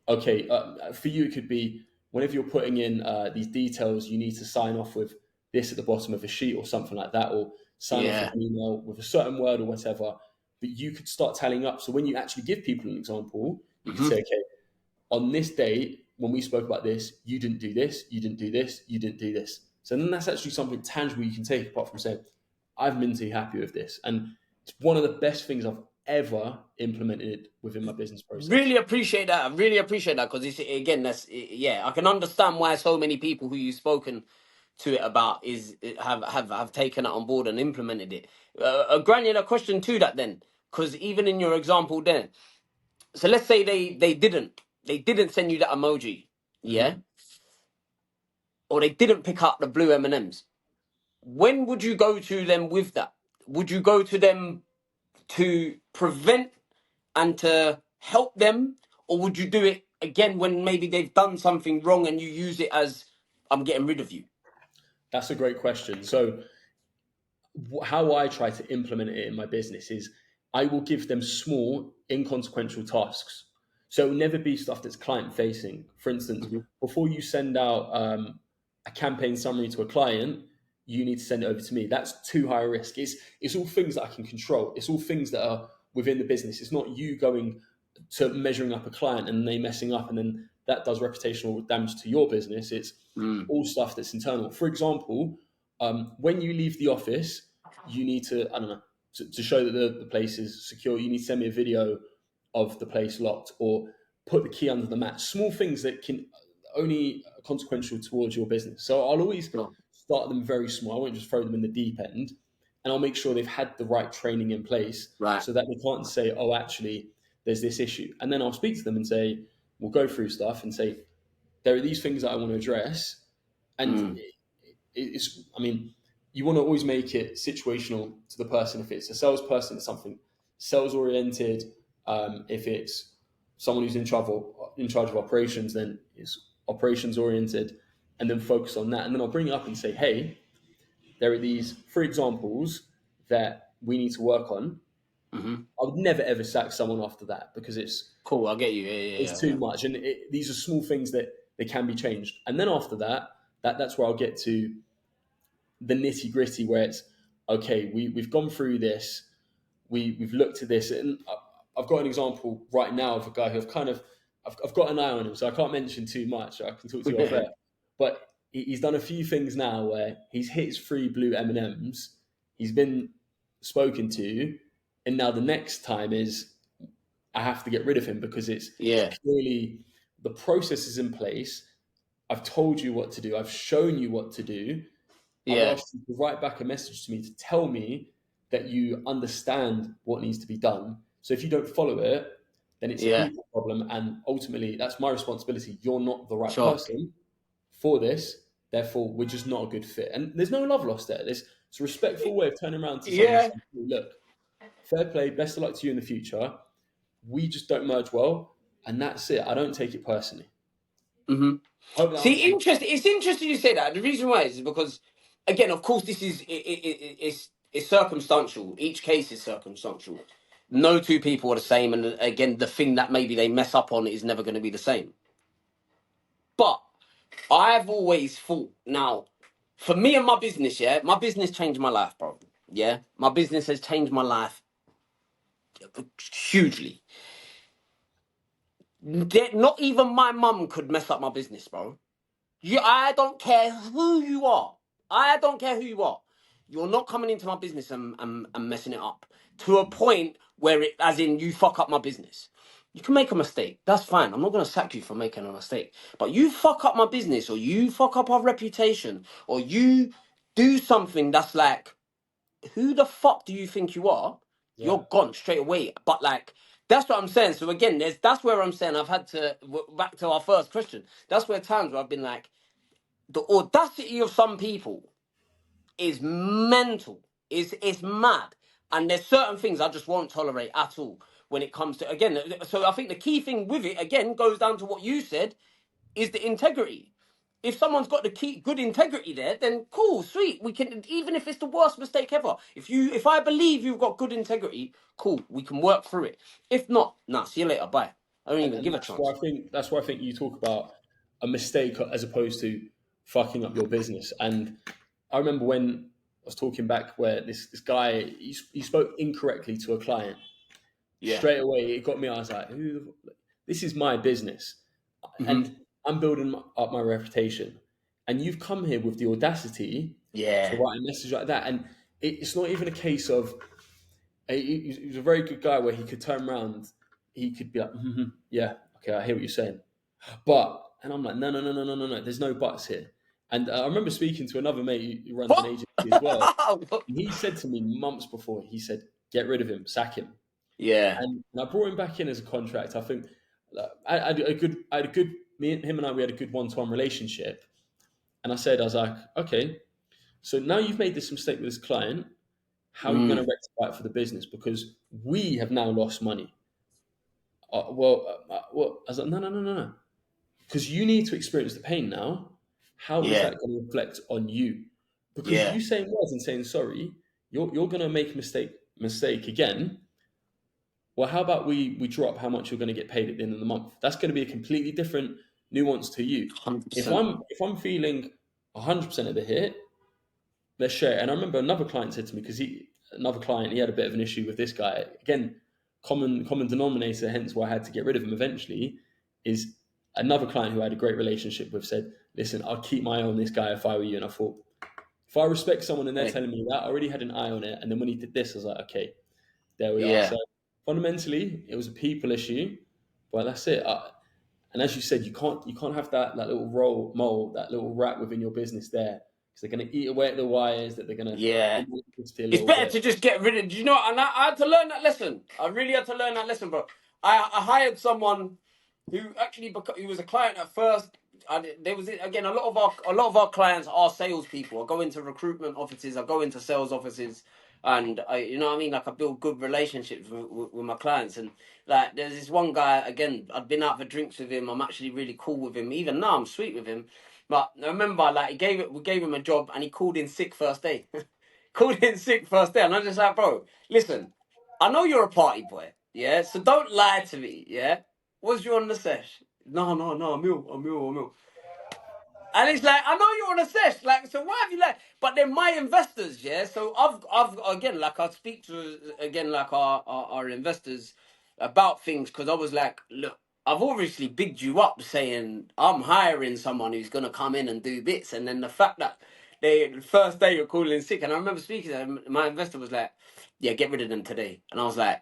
okay, for you, it could be whenever you're putting in these details, you need to sign off with this at the bottom of a sheet or something like that, or sign off with an email with a certain word or whatever. But you could start tallying up. So when you actually give people an example, you can say, okay, on this day, when we spoke about this, you didn't do this, you didn't do this, you didn't do this. So then that's actually something tangible you can take apart from saying, I've been too happy with this. And it's one of the best things I've ever implemented within my business process. Really appreciate that. I really appreciate that because again, I can understand why so many people who you've spoken to it about have taken it on board and implemented it. A granular question to that then, because even in your example then, so let's say they didn't send you that emoji, or they didn't pick up the blue M&Ms. When would you go to them with that? Would you go to them to prevent and to help them, or would you do it again when maybe they've done something wrong and you use it as, I'm getting rid of you? That's a great question. So how I try to implement it in my business is I will give them small, inconsequential tasks. So it will never be stuff that's client facing. For instance, before you send out a campaign summary to a client, you need to send it over to me. That's too high a risk. It's all things that I can control. It's all things that are within the business. It's not you going to measuring up a client and they messing up and then that does reputational damage to your business. It's all stuff that's internal. For example, when you leave the office, you need to, I don't know, to show that the place is secure, you need to send me a video of the place locked or put the key under the mat. Small things that can only consequential towards your business. So I'll always start them very small. I won't just throw them in the deep end. And I'll make sure they've had the right training in place so that they can't say, oh, actually, there's this issue. And then I'll speak to them and say, we'll go through stuff and say, there are these things that I want to address. And it's, I mean, you want to always make it situational to the person. If it's a salesperson, it's something sales oriented. If it's someone who's in charge of operations, then it's operations oriented, and then focus on that. And then I'll bring it up and say, hey, there are these 3 examples that we need to work on. I would never ever sack someone after that because it's cool. I get you. It's too much, and these are small things that they can be changed. And then after that's where I'll get to the nitty gritty, where it's okay. We've gone through this. We've looked at this, and I've got an example right now of a guy who I've got an eye on him, so I can't mention too much. I can talk to you off air, but he's done a few things now where he's hit his 3 blue M&Ms. He's been spoken to, and now the next time is I have to get rid of him because it's clearly the process is in place. I've told you what to do. I've shown you what to do. I've asked you to write back a message to me to tell me that you understand what needs to be done. So if you don't follow it, then it's a people problem, and ultimately that's my responsibility. You're not the right person for this. Therefore, we're just not a good fit. And there's no love lost there. It's a respectful way of turning around to someone and saying, look, fair play, best of luck to you in the future. We just don't merge well, and that's it. I don't take it personally. See, interesting. It's interesting you say that. The reason why is because, again, of course, this is it's circumstantial. Each case is circumstantial. No 2 people are the same, and again, the thing that maybe they mess up on is never going to be the same. But I've always thought, now, for me and my business, my business changed my life, bro. Yeah, my business has changed my life hugely. Not even my mum could mess up my business, bro. I don't care who you are. I don't care who you are. You're not coming into my business and messing it up to a point where it, as in, you fuck up my business. You can make a mistake. That's fine. I'm not going to sack you for making a mistake. But you fuck up my business, or you fuck up our reputation, or you do something that's like, who the fuck do you think you are? Yeah. You're gone straight away. But like, that's what I'm saying. So again, that's where I'm saying I've had to, back to our first question. That's where times where I've been like, the audacity of some people is mental. It's mad. And there's certain things I just won't tolerate at all when it comes to, again, so I think the key thing with it, again, goes down to what you said, is the integrity. If someone's got the key good integrity there, then cool, sweet. We can, even if it's the worst mistake ever. If I believe you've got good integrity, cool, we can work through it. If not, nah, see you later, bye. I don't even And give a that's why chance. I think you talk about a mistake as opposed to fucking up your business. And I remember when I was talking back where this guy he spoke incorrectly to a client. Yeah. Straight away it got me. I was like, this is my business, Hmm. and I'm building up my reputation, and you've come here with the audacity to Yeah. write a message like that. And it's not even a case of he was a very good guy where he could turn around, he could be like, yeah, okay, I hear what you're saying, but, and I'm like, no, no, no, no, no, no, no, there's no buts here. And I remember speaking to another mate who runs an What? agency as well, and he said to me months before, he said, get rid of him, sack him. Yeah. And I brought him back in as a contract. I think I had a good, him and I, we had a good one-to-one relationship. And I was like, okay, so now you've made this mistake with this client. How are you going to Mm. rectify it for the business? Because we have now lost money. Well, I was like, no, no, no, no, no. Because you need to experience the pain now. How is Yeah. that going to reflect on you? Because Yeah. you saying words and saying sorry, you're going to make a mistake again. Well, how about we drop how much you're going to get paid at the end of the month? That's going to be a completely different nuance to you. If 100%. I'm feeling 100% of the hit, let's share it. And I remember another client said to me, because another client, he had a bit of an issue with this guy. Again, common denominator, hence why I had to get rid of him eventually, is another client who I had a great relationship with said, listen, I'll keep my eye on this guy if I were you. And I thought, if I respect someone and they're Hey. telling me that, I already had an eye on it. And then when he did this, I was like, okay, there we are. Yeah. So fundamentally, it was a people issue, but that's it. And as you said, you can't have that little mole, that little rat within your business there, because they're going to eat away at the wires. That they're going to Yeah. a It's little better bit. to just get rid of. Do you know? And I had to learn that lesson. I really had to learn that lesson, bro. I hired someone who actually he was a client at first. There was again a lot of our clients are salespeople. I go into recruitment offices. I go into sales offices, and you know what I mean. Like I build good relationships with my clients. And like there's this one guy again. I'd been out for drinks with him. I'm actually really cool with him. Even now, I'm sweet with him. But I remember, like we gave him a job, and he called in sick first day. Called in sick first day, and I'm just like, bro, listen, I know you're a party boy, yeah. So don't lie to me, yeah. Was you on the sesh? No, no, no, I'm ill. And it's like, I know you're on a sesh, like, so why have you like? But they're my investors, yeah. So I've again, like, I speak to again, like our investors about things because I was like, look, I've obviously bigged you up, saying I'm hiring someone who's gonna come in and do bits, and then the fact that the first day you're calling in sick, and I remember speaking to them, my investor was like, yeah, get rid of them today, and I was like.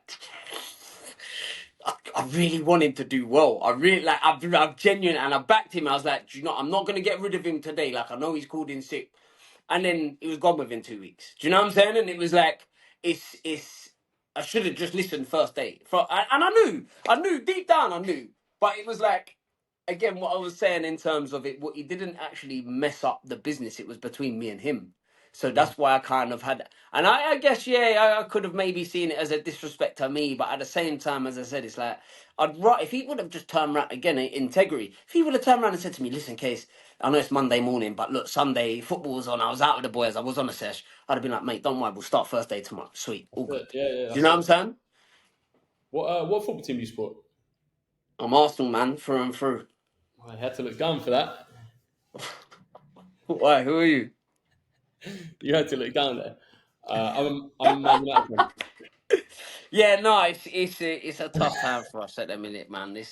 I really want him to do well. I really like. I've genuine, and I backed him. I was like, do you know, I'm not gonna get rid of him today. Like I know he's called in sick, and then he was gone within 2 weeks. Do you know what I'm saying? And it was like, it's. I should have just listened first day. And I knew deep down, I knew. But it was like, again, what I was saying in terms of it, what he didn't actually mess up the business. It was between me and him. So Yeah. that's why I kind of had, and I guess, yeah, I could have maybe seen it as a disrespect to me, but at the same time, as I said, it's like, if he would have just turned around, again, integrity, if he would have turned around and said to me, listen, Case, I know it's Monday morning, but look, Sunday, football was on, I was out with the boys, I was on a sesh, I'd have been like, mate, don't worry, we'll start first day tomorrow. Sweet, all That's it. good. Yeah, yeah, Do you that's know what I'm it. saying? What football team do you support? I'm Arsenal, man, through and through. I had to look down for that. Why, who are you? You had to look down there. I'm a Man United fan. Yeah, no, it's a tough time for us at the minute, man. Do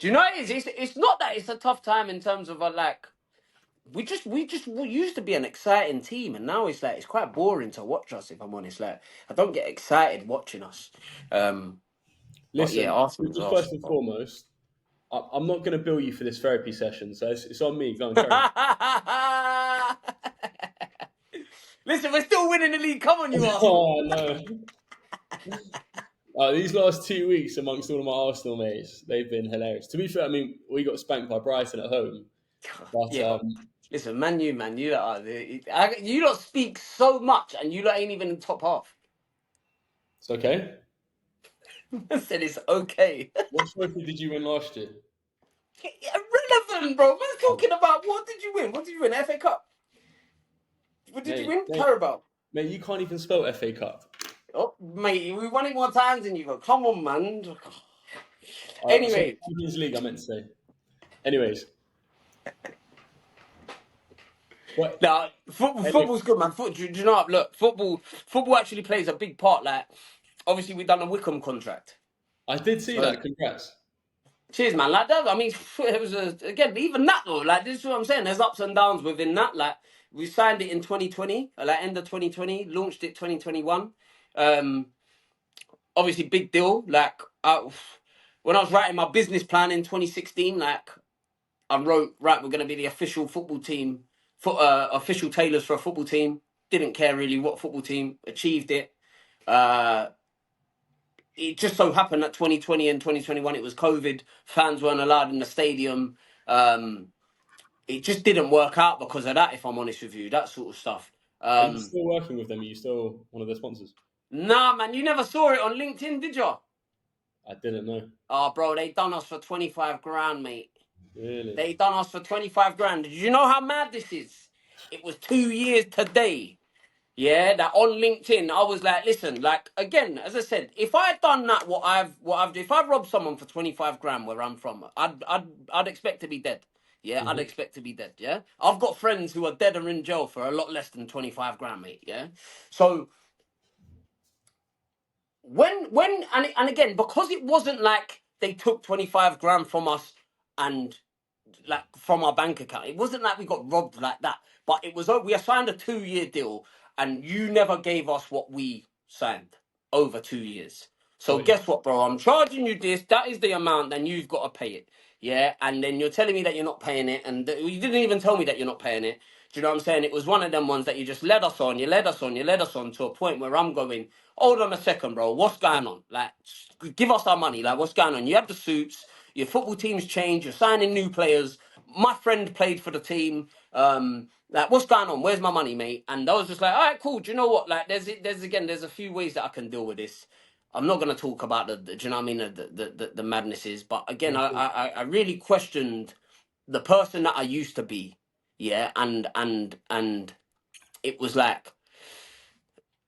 you know what it is? It's not that it's a tough time in terms of like we used to be an exciting team, and now it's like it's quite boring to watch us. If I'm honest, like I don't get excited watching us. But yeah, Listen, Arsenal's just first and Arsenal. foremost, I'm not going to bill you for this therapy session, so it's on me. Go on, carry on. Listen, we're still winning the league. Come on, you Arsenal. Oh no! These last 2 weeks amongst all of my Arsenal mates, they've been hilarious. To be fair, I mean we got spanked by Brighton at home, but Yeah, but listen, man, you lot you lot speak so much, and you lot ain't even in the top half. it's okay. I said it's okay. What trophy did you win last year? Irrelevant, bro. We're talking about what did you win? What did you win? FA Cup. What did you Mate, win? mate, Carabao. mate, you can't even spell FA Cup. Oh, mate, we won it more times than you got. Come on, man. So Anyway, Champions League, I meant to say. Anyways, what? now football's good, man. Do you know what? Look, football actually plays a big part. Like, obviously, we've done a Wickham contract. I did see So, that. Congrats. cheers, man. Like that. I mean, it was again even that though. Like this is what I'm saying. There's ups and downs within that. Like we signed it in 2020, like end of 2020, launched it 2021. Obviously, big deal. Like when I was writing my business plan in 2016, like I wrote, right, we're going to be the official football team, official tailors for a football team. Didn't care really what football team. Achieved it. It just so happened that 2020 and 2021, it was COVID. Fans weren't allowed in the stadium. It just didn't work out because of that, if I'm honest with you, that sort of stuff. Are you still working with them? Are you still one of their sponsors? Nah, man, you never saw it on LinkedIn, did you? I didn't know. Oh, bro, they done us for 25 grand, mate. Really? They done us for 25 grand. Did you know how mad this is? It was 2 years today. Yeah, that on LinkedIn, I was like, listen, like again, as I said, if I had done that, if I robbed someone for 25 grand where I'm from, I'd expect to be dead. Yeah, I'd Mm-hmm. expect to be dead. Yeah, I've got friends who are dead or in jail for a lot less than 25 grand, mate. Yeah, so and again, because it wasn't like they took 25 grand from us and like from our bank account. It wasn't like we got robbed like that, but it was we signed a 2 year deal, and you never gave us what we signed over 2 years. So Got you. guess what, bro? I'm charging you this. That is the amount. Then you've got to pay it. Yeah, and then you're telling me that you're not paying it, and you didn't even tell me that you're not paying it. Do you know what I'm saying? It was one of them ones that you just led us on. You led us on. You led us on to a point where I'm going, hold on a second, bro. What's going on? Like, give us our money. Like, what's going on? You have the suits. Your football team's changed. You're signing new players. My friend played for the team. Like, what's going on? Where's my money, mate? And I was just like, all right, cool. Do you know what? Like, there's a few ways that I can deal with this. I'm not going to talk about do you know what I mean? The madnesses. But again, Yeah, cool. I really questioned the person that I used to be. Yeah. And it was like,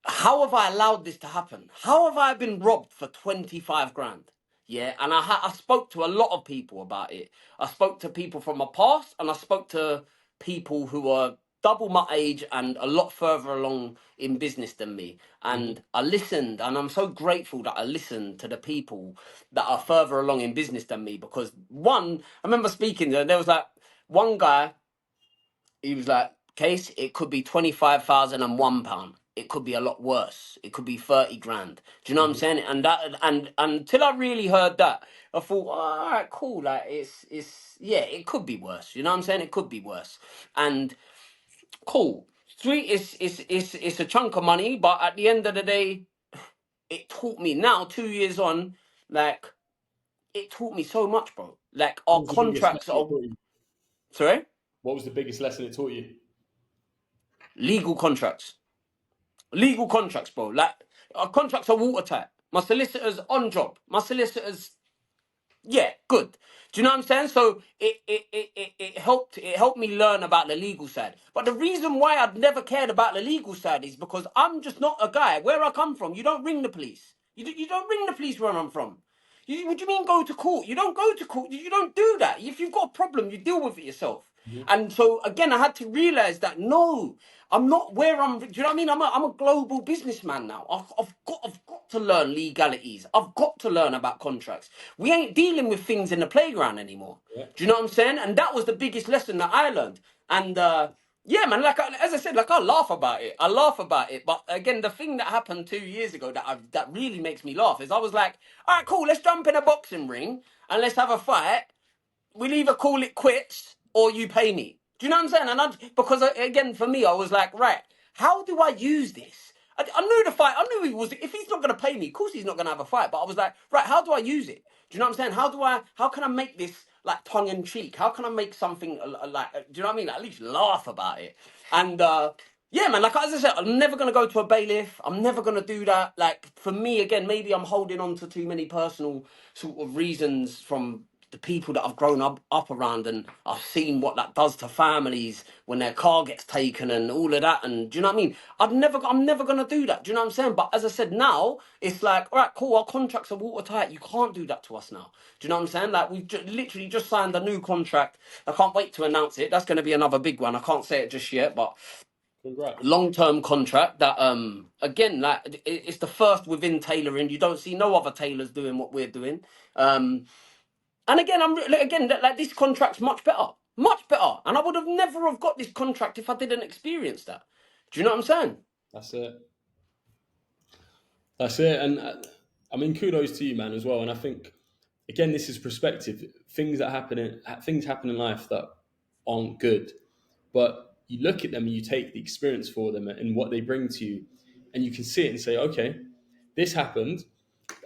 how have I allowed this to happen? How have I been robbed for 25 grand? Yeah, and I spoke to a lot of people about it. I spoke to people from my past, and I spoke to people who are double my age and a lot further along in business than me. Mm-hmm. And I listened, and I'm so grateful that I listened to the people that are further along in business than me. Because one, I remember speaking there was like one guy, he was like, Case, it could be £25,001. It could be a lot worse. It could be 30 grand. Do you know what I'm Mm-hmm. saying? And until I really heard that, I thought, all right, cool. Like it's yeah, it could be worse. You know what I'm saying? It could be worse. And cool. It's a chunk of money, but at the end of the day, it taught me now, 2 years on, like it taught me so much, bro. Like What our was the biggest contracts lesson it are taught you? sorry? What was the biggest lesson it taught you? Legal contracts. Legal contracts, bro. Like our contracts are watertight. My solicitor's on job. My solicitor's yeah, good. Do you know what I'm saying? So it helped me learn about the legal side. But the reason why I've never cared about the legal side is because I'm just not a guy. Where I come from, you don't ring the police. You don't ring the police where I'm from. What do you mean go to court? You don't go to court. You don't do that. If you've got a problem, you deal with it yourself. Mhm. And so again, I had to realize that no, I'm not where I'm. Do you know what I mean? I'm a global businessman now. I've got to learn legalities. I've got to learn about contracts. We ain't dealing with things in the playground anymore. Yeah. Do you know what I'm saying? And that was the biggest lesson that I learned. And yeah, man, as I said, I laugh about it. I laugh about it. But again, the thing that happened 2 years ago that really makes me laugh is I was like, all right, cool, let's jump in a boxing ring and let's have a fight. We'll either call it quits or you pay me. Do you know what I'm saying? Because again, for me, I was like, right, how do I use this? I knew the fight. I knew he was. If he's not going to pay me, of course he's not going to have a fight. But I was like, right, how do I use it? Do you know what I'm saying? How can I make this like tongue in cheek? How can I make something like? Do you know what I mean? At least laugh about it. And yeah, man. Like as I said, I'm never gonna go to a bailiff. I'm never gonna do that. Like for me, again, maybe I'm holding on to too many personal sort of reasons from the people that I've grown up around, and I've seen what that does to families when their car gets taken and all of that. And do you know what I mean? I'm never gonna do that. Do you know what I'm saying? But as I said, now it's like, all right, cool. Our contracts are watertight. You can't do that to us now. Do you know what I'm saying? Like we've literally just signed a new contract. I can't wait to announce it. That's going to be another big one. I can't say it just yet, but Congrats. long-term contract that again, like it's the first within tailoring. You don't see no other tailors doing what we're doing. And again, like this contract's much better. And I would have never have got this contract if I didn't experience that. Do you know what I'm saying? That's it. That's it. And I mean, kudos to you, man, as well. And I think, again, this is perspective. Things happen in life that aren't good, but you look at them and you take the experience for them and what they bring to you, and you can see it and say, okay, this happened.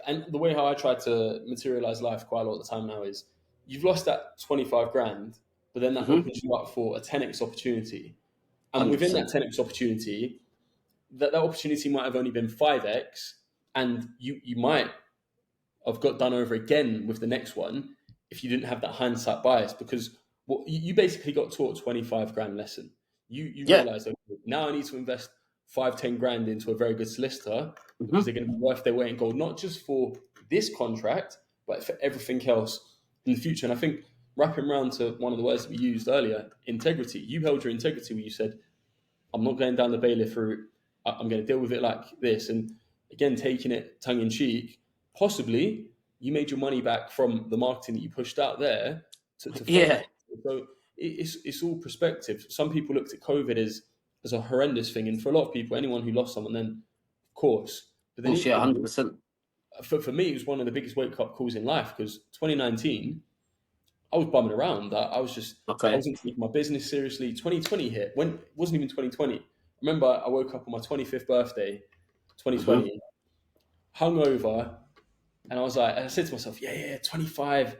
And the way how I try to materialize life quite a lot of the time now is you've lost that 25 grand, but then that opens you up for a 10x opportunity. And within that 100%. 10x opportunity, that opportunity might have only been 5x, and you might have got done over again with the next one if you didn't have that hindsight bias, because you basically got taught a 25 grand lesson. You Yeah. realize, okay, now I need to invest 5-10 grand into a very good solicitor because hmm they're going to be worth their weight in gold, not just for this contract but for everything else in the future. And I think, wrapping around to one of the words that we used earlier, integrity, you held your integrity where you said, I'm not going down the bailiff route. I'm going to deal with it like this. And again, taking it tongue in cheek, possibly you made your money back from the marketing that you pushed out there to fund Yeah. it. So it's all perspective. Some people looked at COVID as a horrendous thing. And for a lot of people, anyone who lost someone, then of course. But then Oh, yeah, equally, 100%. for me, it was one of the biggest wake up calls in life, because 2019, I was bumming around. I Okay. wasn't taking my business seriously. 2020 hit. When it wasn't even 2020. I remember I woke up on my 25th birthday, hmm 2020, hungover, and I said to myself, yeah, 25,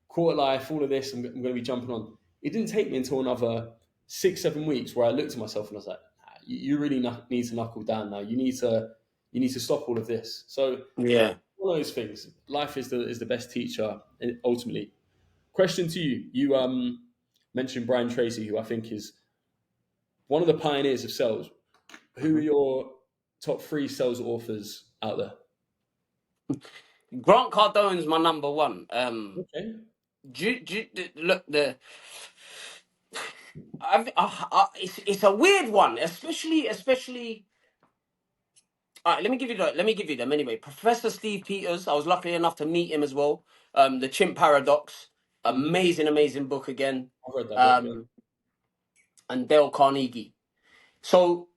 quarter life, all of this, I'm going to be jumping on. It didn't take me until another 6-7 weeks where I looked at myself and I was like, nah, you really need to knuckle down now. You need to stop all of this. So Yeah. one of those things. Life is the best teacher, ultimately. Question to you. You mentioned Brian Tracy, who I think is one of the pioneers of sales. Who are Mhm. your top 3 sales authors out there? Grant Cardone's my number one. Okay. Look, it's a weird one, especially. All right, let me give you them anyway. Professor Steve Peters. I was lucky enough to meet him as well. The Chimp Paradox. Mm-hmm. Amazing book again. I've read that book, yeah. Um, and Dale Carnegie. So,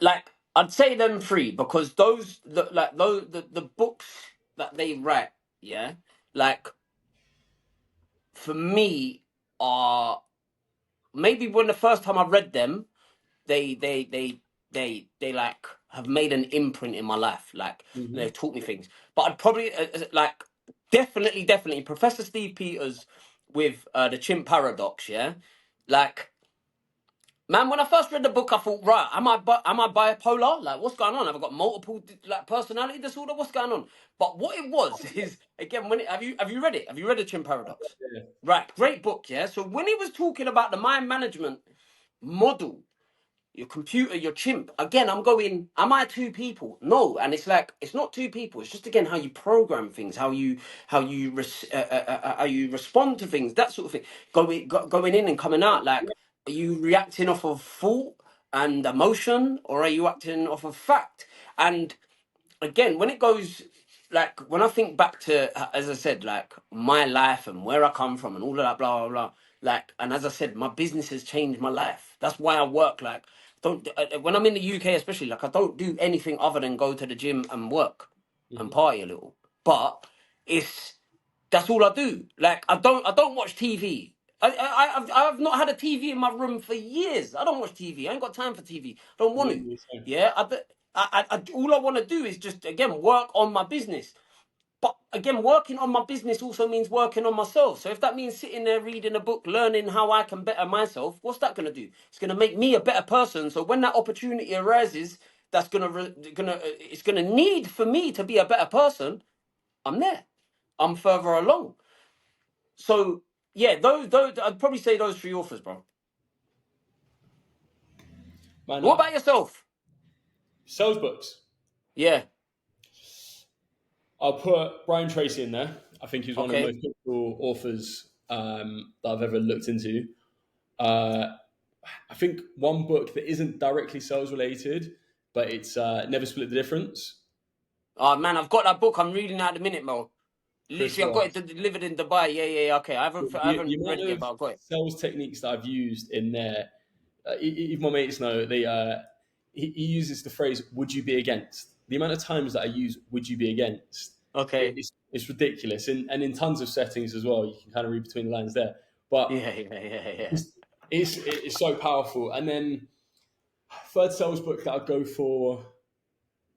like, I'd say them three because the books that they write, yeah, like for me are maybe when the first time I read them, they they they they like have made an imprint in my life. Like they've Mm-hmm. taught me things. But I'd probably like definitely Professor Steve Peters with the Chimp Paradox. Yeah, like man, when I first read the book, I thought, right, am I bipolar? Like, what's going on? Have I got multiple like personality disorder? What's going on? But what it was is again when have you read it? Have you read the Chimp Paradox? Yeah. Right, great book. Yeah. So when he was talking about the mind management model, your computer, your chimp. Again, I'm going, am I two people? No. And it's like, it's not two people. It's just, again, how you program things, how you respond to things, that sort of thing. Going in and coming out, like, are you reacting off of thought and emotion, or are you acting off of fact? And again, when it goes, like, when I think back to, as I said, like, my life and where I come from and all of that, blah, blah, blah. Like, and as I said, my business has changed my life. That's why I work. Like, don't when I'm in the UK, especially, like, I don't do anything other than go to the gym and work and Mhm. party a little. But it's that's all I do. Like, I don't watch TV. I've not had a TV in my room for years. I don't watch TV. I ain't got time for TV. I don't want to. Literally the same. Yeah, all I want to do is just, again, work on my business. But again, working on my business also means working on myself. So if that means sitting there reading a book, learning how I can better myself, what's that going to do? It's going to make me a better person. So when that opportunity arises, that's it's gonna need for me to be a better person. I'm there. I'm further along. So yeah, those I'd probably say those three authors, bro. Man, What about yourself? sales books. Yeah. I'll put Brian Tracy in there. I think he's one of the Okay. most pivotal authors that I've ever looked into. Uh, I think one book that isn't directly sales related, but it's Never Split the Difference. Oh man, I've got that book. I'm reading that at the minute, Mo. Chris Literally, I've got Voss. it delivered in Dubai. Yeah, yeah, yeah. Okay, I The haven't read amount it yet, of but I've got it. sales techniques that I've used in there, even my mates know, he uses the phrase "Would you be against?" The amount of times that I use "Would you be against?" Okay. It's ridiculous, and in tons of settings as well. You can kind of read between the lines there, but Yeah, yeah, yeah, yeah. it's so powerful. And then third sales book that I'd go for,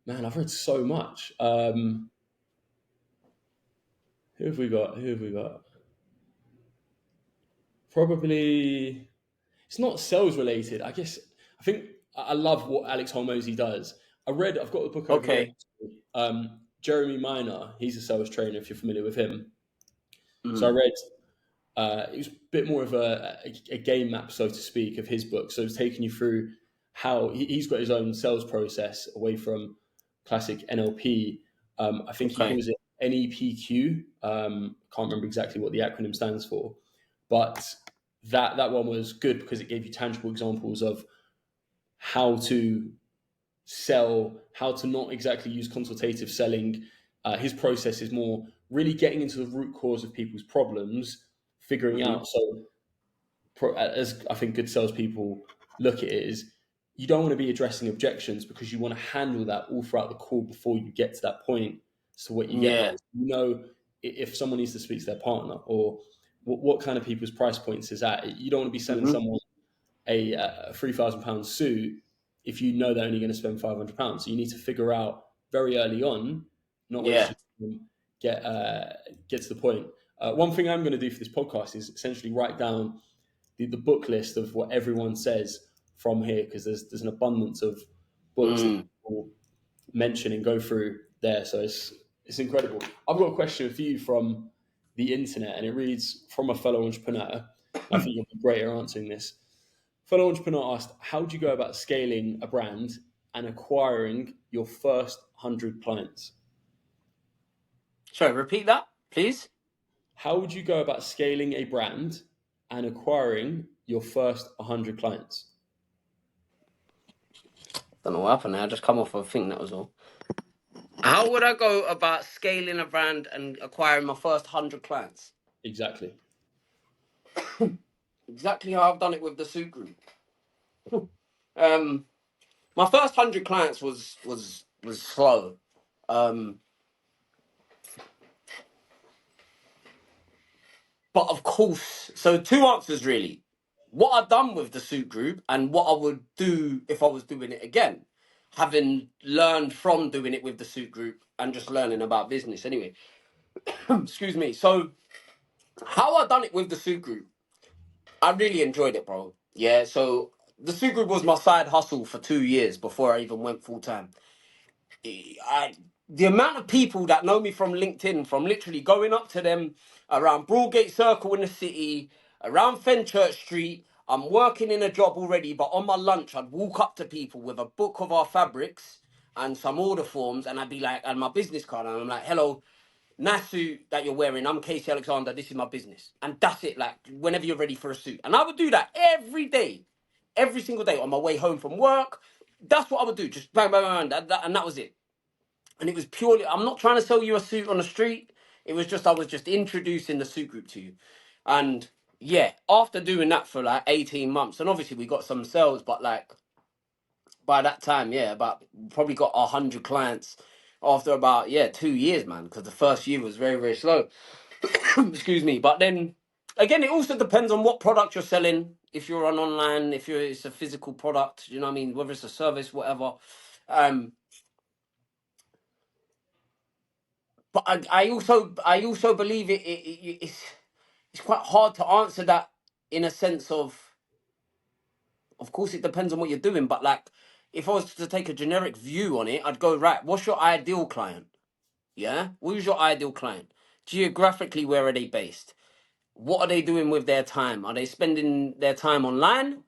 man, I've read so much. Who have we got? Who have we got? Probably it's not sales related. I guess I think I love what Alex Hormozy does. I've got the book over here. Okay. Jeremy Minor, he's a sales trainer. If you're familiar with him, so I Mm. read. It was a bit more of a game map, so to speak, of his book. So it's taking you through how he's got his own sales process away from classic NLP. I think he Okay. calls it NEPQ. Can't remember exactly what the acronym stands for, but that one was good because it gave you tangible examples of how to sell, how to not exactly use consultative selling. His process is more really getting into the root cause of people's problems, figuring Mm-hmm. out. So, as I think good salespeople look at it, is you don't want to be addressing objections because you want to handle that all throughout the call before you get to that point. So, what you get Yeah. next, if someone needs to speak to their partner or what kind of people's price points is at. You don't want to be selling Mm-hmm. someone a £3,000 suit if you know they're only going to spend £500. So you need to figure out very early on, not waste Yeah. your time, get to the point. One thing I'm going to do for this podcast is essentially write down the book list of what everyone says from here because there's an abundance of books that Mm. people mention and go through there. So it's incredible. I've got a question for you from the internet, and it reads from a fellow entrepreneur. I think you'll be great at answering this. Fellow entrepreneur asked, how do you go about scaling a brand and acquiring your first 100 clients? Sorry, repeat that, please. How would you go about scaling a brand and acquiring your first 100 clients? Don't know what happened there. I just come off of a thing, that was all. How would I go about scaling a brand and acquiring my first 100 clients? Exactly. Exactly how I've done it with the suit group. Um, my first 100 clients was slow. Um, but of course, so two answers really. What I've done with the suit group and what I would do if I was doing it again, having learned from doing it with the suit group and just learning about business anyway. Excuse me. So how I done it with the suit group, I really enjoyed it, bro. Yeah, so the suit group was my side hustle for 2 years before I even went full time. I the amount of people that know me from LinkedIn, from literally going up to them around Broadgate Circle in the city, around Fenchurch Street, I'm working in a job already, but on my lunch, I'd walk up to people with a book of our fabrics and some order forms, and I'd be like, and my business card, and I'm like, hello, nice suit that you're wearing. I'm Kasey Alexander. This is my business. And that's it. Like, whenever you're ready for a suit. And I would do that every day, every single day on my way home from work. That's what I would do. Just bang, bang, bang. And that was it. And it was purely, I'm not trying to sell you a suit on the street. It was just, I was just introducing the suit group to you. And yeah, after doing that for like 18 months, and obviously we got some sales, but like by that time, yeah, about probably got 100 clients after about, 2 years, man, because the first year was very, very slow. Excuse me. But then again, it also depends on what product you're selling. If you're on online, it's a physical product, you know what I mean? Whether it's a service, whatever. But I also believe it's quite hard to answer that in a sense of course it depends on what you're doing, but like if I was to take a generic view on it, I'd go, right, what's your ideal client? Yeah? Who's your ideal client? Geographically, where are they based? What are they doing with their time? Are they spending their time online?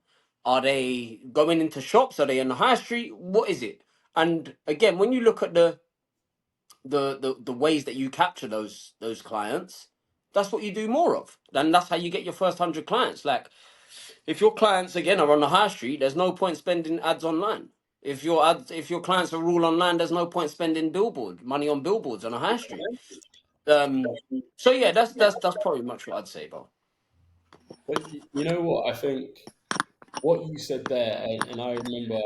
Are they going into shops? Are they on the high street? What is it? And again, when you look at the ways that you capture those clients, that's what you do more of. Then that's how you get your first 100 clients. Like if your clients again are on the high street, there's no point spending ads online. If your clients are all online, there's no point spending money on billboards on a high street. So yeah, that's probably much what I'd say, bro. But you know what? I think what you said there, and I remember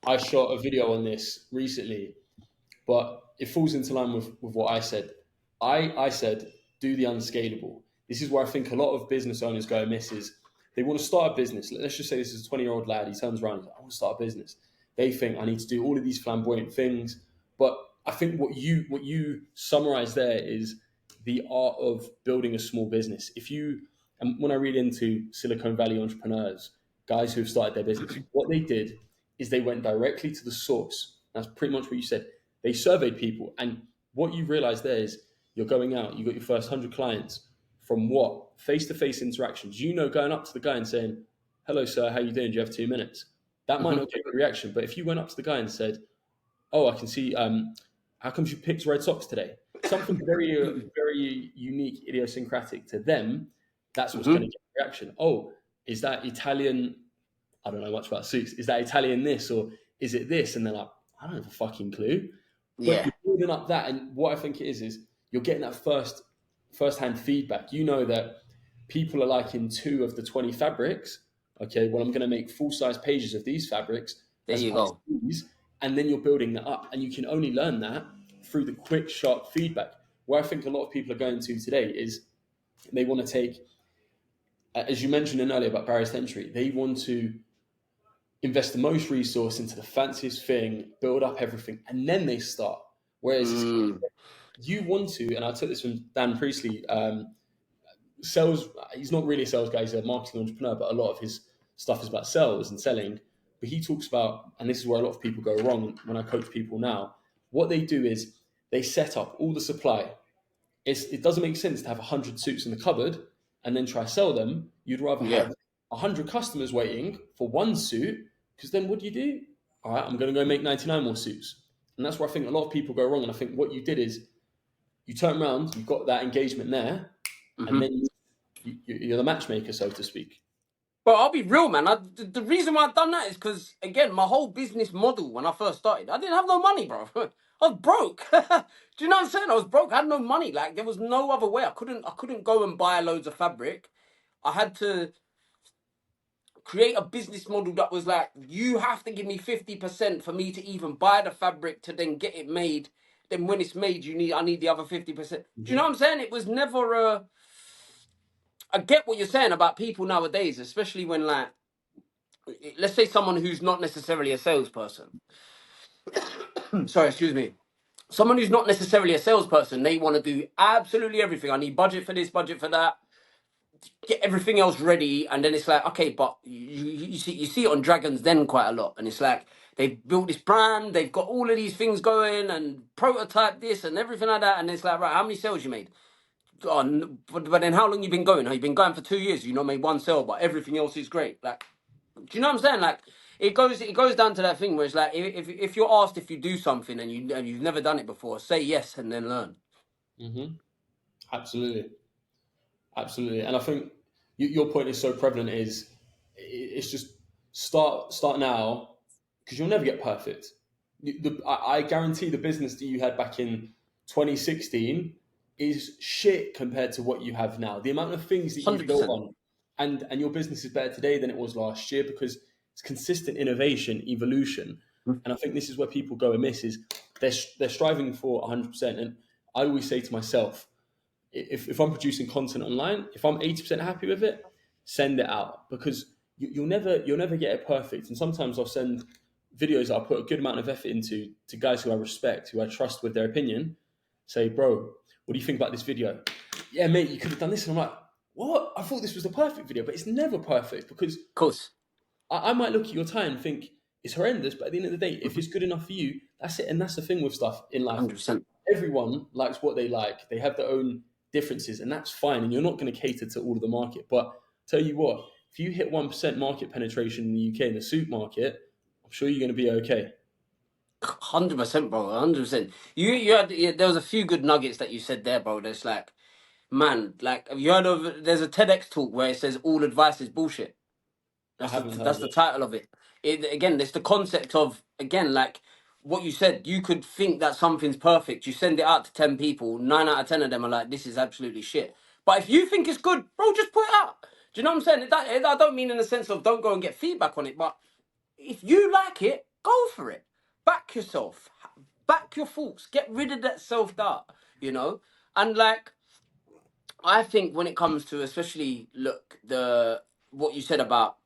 I shot a video on this recently, but it falls into line with what I said. I said, do the unscalable. This is where I think a lot of business owners go amiss is they want to start a business. Let's just say this is a 20-year-old lad. He turns around, I want to start a business. They think I need to do all of these flamboyant things. But I think what you summarize there is the art of building a small business. And when I read into Silicon Valley entrepreneurs, guys who have started their business, what they did is they went directly to the source. That's pretty much what you said. They surveyed people, and what you realize there is you're going out, you got your first 100 clients from what? Face-to-face interactions. Going up to the guy and saying, hello, sir, how you doing? Do you have 2 minutes? That might not get a good reaction, but if you went up to the guy and said, oh, I can see, how come you picked red socks today? Something very, very unique, idiosyncratic to them, that's what's going to get a reaction. Oh, is that Italian? I don't know much about suits. Is that Italian this or is it this? And they're like, I don't have a fucking clue. But Yeah, you're building up that, and what I think it is you're getting that first-hand feedback. You know that people are liking 2 of the 20 fabrics. Okay, well, I'm going to make full-size pages of these fabrics there as you well as go. these, and then you're building that up, and you can only learn that through the quick, sharp feedback. Where I think a lot of people are going to today is they want to take, as you mentioned earlier about barriers to entry, they want to invest the most resource into the fanciest thing, build up everything, and then they start. Whereas you want to, and I took this from Dan Priestley, sales, he's not really a sales guy, he's a marketing entrepreneur, but a lot of his stuff is about sales and selling. But he talks about, and this is where a lot of people go wrong when I coach people now, what they do is they set up all the supply. It doesn't make sense to have 100 suits in the cupboard and then try to sell them. You'd rather Yeah. have 100 customers waiting for one suit, because then what do you do? All right, I'm going to go make 99 more suits. And that's where I think a lot of people go wrong. And I think what you did is you turn around, you've got that engagement there, and then you're the matchmaker, so to speak. But I'll be real, man. The reason why I've done that is because, again, my whole business model when I first started, I didn't have no money, bro. I was broke. Do you know what I'm saying? I was broke. I had no money. Like there was no other way. I couldn't go and buy loads of fabric. I had to create a business model that was like, you have to give me 50% for me to even buy the fabric to then get it made. Then when it's made, I need the other 50%. Do you know what I'm saying? It was never a. I get what you're saying about people nowadays, especially when like, let's say someone who's not necessarily a salesperson. Sorry, excuse me. Someone who's not necessarily a salesperson, they want to do absolutely everything. I need budget for this, budget for that. Get everything else ready, and then it's like, okay, but you see it on Dragons Den quite a lot, and it's like they've built this brand, they've got all of these things going, and prototype this and everything like that, and it's like, right, how many sales you made? but then how long you been going? You've been going for 2 years. You not made one sale, but everything else is great. Like, do you know what I'm saying? Like, it goes down to that thing where it's like, if you're asked if you do something and you've never done it before, say yes and then learn. Mm-hmm. Absolutely. Absolutely. And I think your point is so prevalent is it's just start now because you'll never get perfect. I guarantee the business that you had back in 2016 is shit compared to what you have now. The amount of things that you've built 100%. on and your business is better today than it was last year because it's consistent innovation, evolution. And I think this is where people go amiss is they're striving for 100%. And I always say to myself, if I'm producing content online, if I'm 80% happy with it, send it out because you'll never get it perfect. And sometimes I'll send videos that I put a good amount of effort into to guys who I respect, who I trust with their opinion. Say, bro, what do you think about this video? Yeah, mate, you could have done this. And I'm like, what? I thought this was the perfect video, but it's never perfect because Of course. I might look at your time and think it's horrendous, but at the end of the day, if it's good enough for you, that's it. And that's the thing with stuff in life. 100%. Everyone likes what they like. They have their own differences, and that's fine. And you're not going to cater to all of the market. But tell you what, if you hit 1% market penetration in the UK in the suit market, I'm sure you're going to be okay. 100%, bro. 100%. There was a few good nuggets that you said there, bro. There's like, man, like, have you heard of? There's a TEDx talk where it says all advice is bullshit. I That's the haven't heard that's the it. title of it. Again, it's the concept of, again, like what you said. You could think that something's perfect. You send it out to 10 people. 9 out of 10 of them are like, "This is absolutely shit." But if you think it's good, bro, just put it out. Do you know what I'm saying? I don't mean in the sense of don't go and get feedback on it, but if you like it, go for it. Back yourself. Back your thoughts. Get rid of that self doubt. You know, and like I think when it comes to especially look the what you said about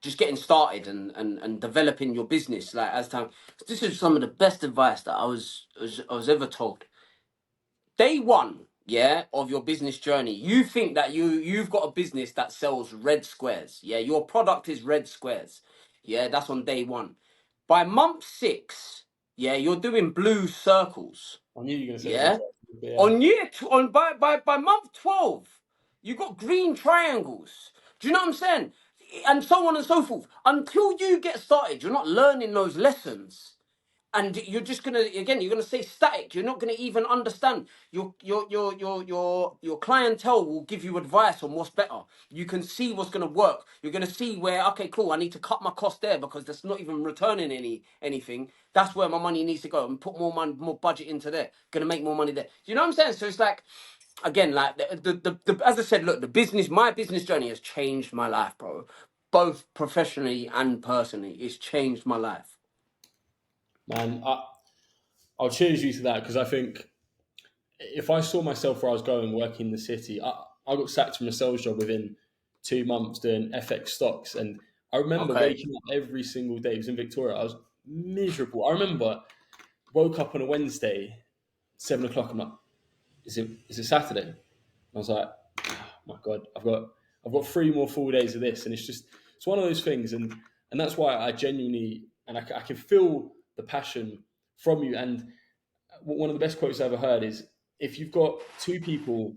just getting started and developing your business like as time, this is some of the best advice that I was ever told. Day one, yeah, of your business journey, you think that you've got a business that sells red squares. Yeah, your product is red squares. Yeah, that's on day one. By month 6, yeah, you're doing blue circles. I knew you were going to say blue Yeah. circle, but yeah. On year tw- on by month 12, you got green triangles. Do you know what I'm saying? And so on and so forth. Until you get started, you're not learning those lessons. And you're just you're gonna stay static. You're not gonna even understand. Your clientele will give you advice on what's better. You can see what's gonna work. You're gonna see where, okay, cool, I need to cut my cost there because that's not even returning anything. That's where my money needs to go and put more money, more budget into there. Gonna make more money there. You know what I'm saying? So it's like, again, like the as I said, look, my business journey has changed my life, bro. Both professionally and personally, it's changed my life. Man, I'll cheers you to that because I think if I saw myself where I was going, working in the city, I got sacked from a sales job within 2 months doing FX stocks. And I remember Okay. waking up every single day. It was in Victoria. I was miserable. I remember woke up on a Wednesday, 7 o'clock. I'm like, is it Saturday? I was like, oh my God, I've got 3 more full days of this. And it's one of those things. And that's why I genuinely, and I can feel the passion from you. And one of the best quotes I ever heard is if you've got two people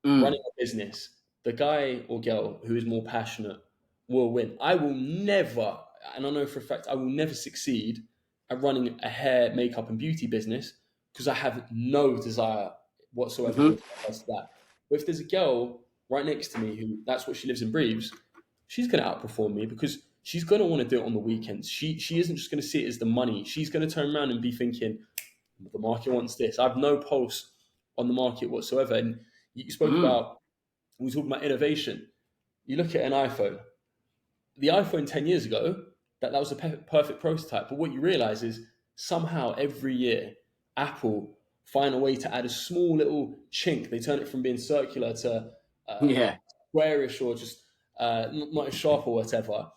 Mm. running a business, the guy or girl who is more passionate will win. I will never, and I know for a fact, I will never succeed at running a hair, makeup, and beauty business because I have no desire whatsoever Hmm. with regards to that. But if there's a girl right next to me who that's what she lives and breathes, she's going to outperform me because she's going to want to do it on the weekends. She isn't just going to see it as the money. She's going to turn around and be thinking, the market wants this. I have no pulse on the market whatsoever. And you spoke Mm. about, we were talking about innovation. You look at an iPhone. The iPhone 10 years ago, that was a perfect prototype. But what you realize is somehow every year, Apple find a way to add a small little chink. They turn it from being circular to Yeah. squarish or just not as sharp or whatever.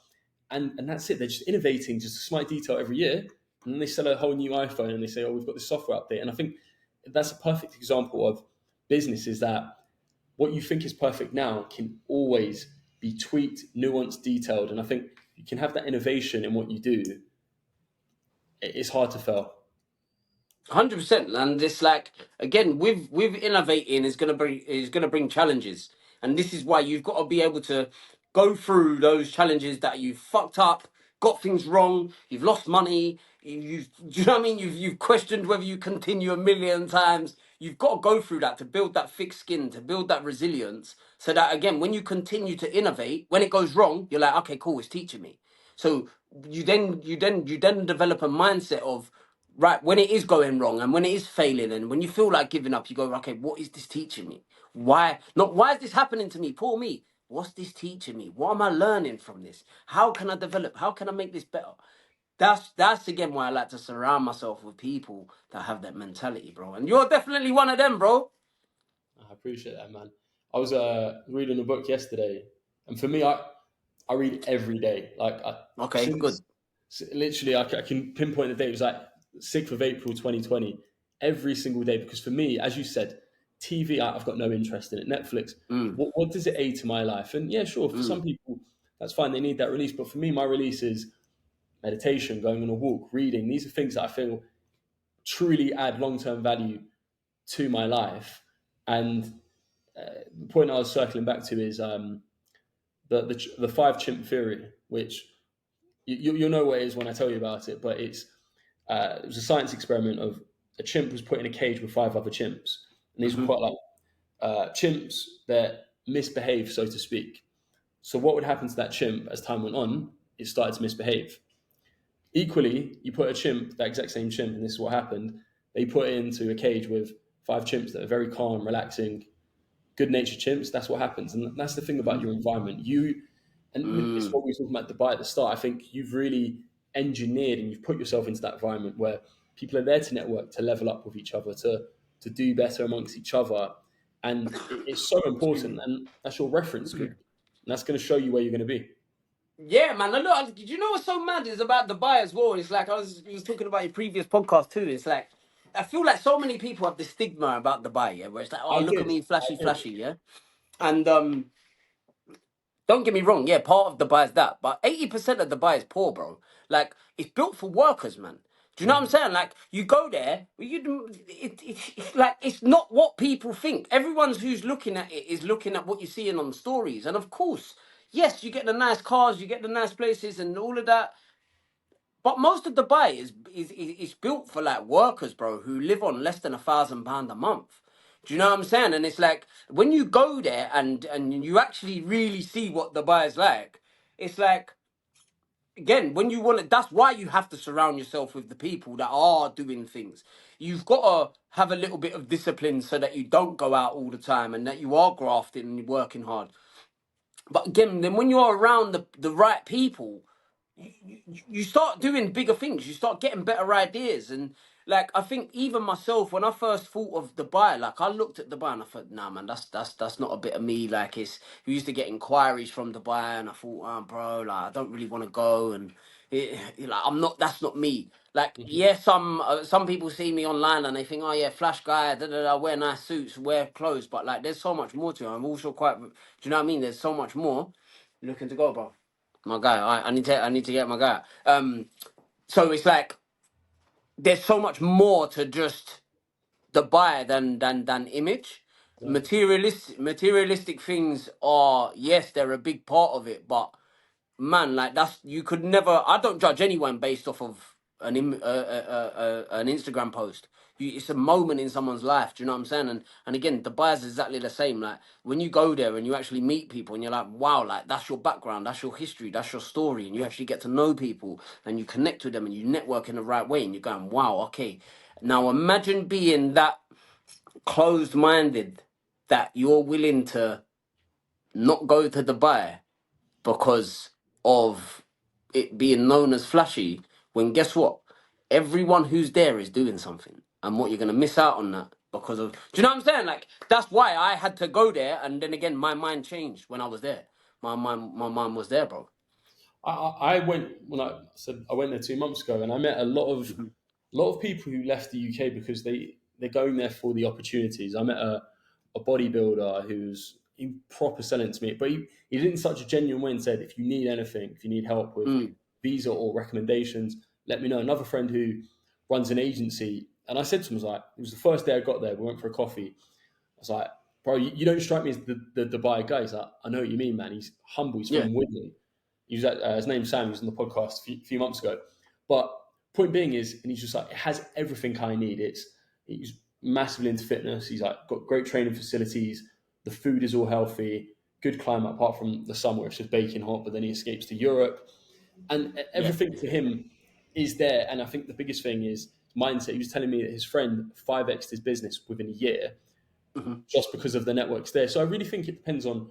And that's it. They're just innovating just a slight detail every year. And then they sell a whole new iPhone and they say, oh, we've got this software update. And I think that's a perfect example of business is that what you think is perfect now can always be tweaked, nuanced, detailed. And I think you can have that innovation in what you do. It's hard to fail. 100%. And it's like, again, with innovating is gonna bring challenges, and this is why you've got to be able to go through those challenges that you've fucked up, got things wrong, you've lost money, do you know what I mean? You've questioned whether you continue a million times. You've got to go through that to build that thick skin, to build that resilience, so that again, when you continue to innovate, when it goes wrong, you're like, okay, cool, it's teaching me. So you then develop a mindset of, right, when it is going wrong and when it is failing and when you feel like giving up, you go, okay, what is this teaching me? Why is this happening to me? Poor me. What's this teaching me? What am I learning from this? How can I develop? How can I make this better? That's again why I like to surround myself with people that have that mentality, bro. And you're definitely one of them, bro. I appreciate that, man. I was reading a book yesterday, and for me, I read every day. Like Okay, since good. literally, I can pinpoint the date. It was like 6th of April, 2020. Every single day, because for me, as you said, TV, I've got no interest in it. Netflix, Mm, what does it aid to my life? And yeah, sure, for some mm, people, that's fine. They need that release, but for me, my release is meditation, going on a walk, reading. These are things that I feel truly add long term value to my life. And the point I was circling back to is the five chimp theory, which you'll know what it is when I tell you about it. But it was a science experiment of a chimp was put in a cage with five other chimps, and these were mm-hmm, quite like chimps that misbehave, so to speak. So what would happen to that chimp as time went on? It started to misbehave. Equally, you put a chimp, that exact same chimp, and this is what happened. They put it into a cage with five chimps that are very calm, relaxing, good-natured chimps. That's what happens, and that's the thing about mm-hmm, your environment. And it's mm. what we were talking about Dubai at the start. I think you've really engineered and you've put yourself into that environment where people are there to network, to level up with each other, to do better amongst each other, and it's so Excuse important. me. And that's your reference group, and that's going to show you where you're going to be. Yeah, man. And look, do you know what's so mad is about Dubai as well? It's like you was talking about your previous podcast too. It's like I feel like so many people have this stigma about Dubai, yeah, where it's like, oh, I look at did, me, I flashy, did. flashy, yeah. And don't get me wrong, yeah, part of Dubai is that, but 80% of Dubai is poor, bro. Like it's built for workers, man. Do you know what I'm saying? Like you go there, it's like it's not what people think. Everyone's who's looking at it is looking at what you're seeing on stories, and of course, yes, you get the nice cars, you get the nice places, and all of that. But most of Dubai is built for like workers, bro, who live on less than £1,000 a month. Do you know what I'm saying? And it's like when you go there and you actually really see what Dubai is like, it's like again when you want to. That's why you have to surround yourself with the people that are doing things. You've got to have a little bit of discipline so that you don't go out all the time and that you are grafting and working hard. But again, then when you're around the right people, you start doing bigger things. You start getting better ideas. And like I think even myself, when I first thought of Dubai, like I looked at Dubai and I thought, nah, man, that's not a bit of me. Like we used to get inquiries from Dubai, and I thought, oh, bro, like I don't really want to go, and like I'm not. That's not me. Like Mhm. yeah, some people see me online and they think, oh yeah, flash guy, da da da, wear nice suits, wear clothes, but like there's so much more to it. I'm also quite. Do you know what I mean? There's so much more. Looking to go, bro. My guy, I need to get my guy. So it's like there's so much more to just the buyer than image. Yeah. Materialistic things are, yes, they're a big part of it, but man, like that's you could never. I don't judge anyone based off of an Instagram post. It's a moment in someone's life. Do you know what I'm saying? And again, the buyer's exactly the same. Like when you go there and you actually meet people, and you're like, wow, like that's your background, that's your history, that's your story, and you actually get to know people and you connect with them and you network in the right way, and you're going, wow, okay. Now imagine being that closed-minded that you're willing to not go to Dubai because of it being known as flashy, when guess what? Everyone who's there is doing something. And what you're gonna miss out on that because of, do you know what I'm saying? Like that's why I had to go there, and then again my mind changed when I was there. My mind was there, bro. I went when I said I went there 2 months ago, and I met Mhm. a lot of people who left the UK because they're going there for the opportunities. I met a bodybuilder he proper selling to me, but he did it in such a genuine way and said, if you need anything, if you need help with Mm, visa or recommendations, let me know. Another friend who runs an agency, And I said to him, I was like, it was the first day I got there. We went for a coffee. I was like, bro, you don't strike me as the Dubai guy. He's like, I know what you mean, man. He's humble. He's Yeah. from Whitney. He was at, his name's Sam. He was on the podcast a few months ago. But point being is, and he's just like, it has everything I need. He's massively into fitness. He's like got great training facilities. The food is all healthy. Good climate, apart from the summer, it's just baking hot. But then he escapes to Europe, and Yeah. everything for him is there. And I think the biggest thing is mindset. He was telling me that his friend 5x'd his business within a year just because of the networks there. So I really think it depends on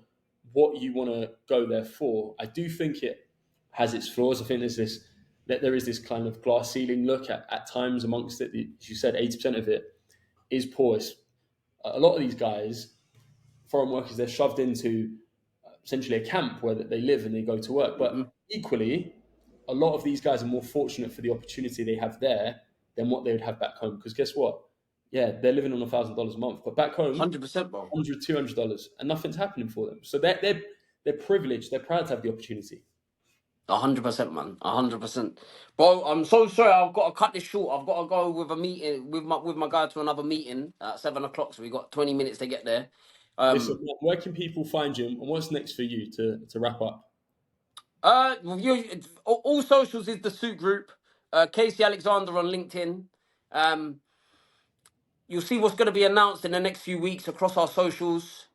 what you want to go there for. I do think it has its flaws. I think there is this kind of glass ceiling look at times amongst it. As you said, 80% of it is poor. A lot of these guys, foreign workers, they're shoved into essentially a camp where they live and they go to work. But equally, a lot of these guys are more fortunate for the opportunity they have there than what they would have back home. Because guess what? Yeah, they're living on $1,000 a month, but back home, 100%, bro. $100, $200, and nothing's happening for them. So they're privileged. They're proud to have the opportunity. 100%, man. 100%. Bro, I'm so sorry. I've got to cut this short. I've got to go with a meeting with my guy to another meeting at 7 o'clock. So we got 20 minutes to get there. Listen, where can people find you, and what's next for you to wrap up? All socials is the Suit Group. Kasey Alexander on LinkedIn. You'll see what's going to be announced in the next few weeks across our socials.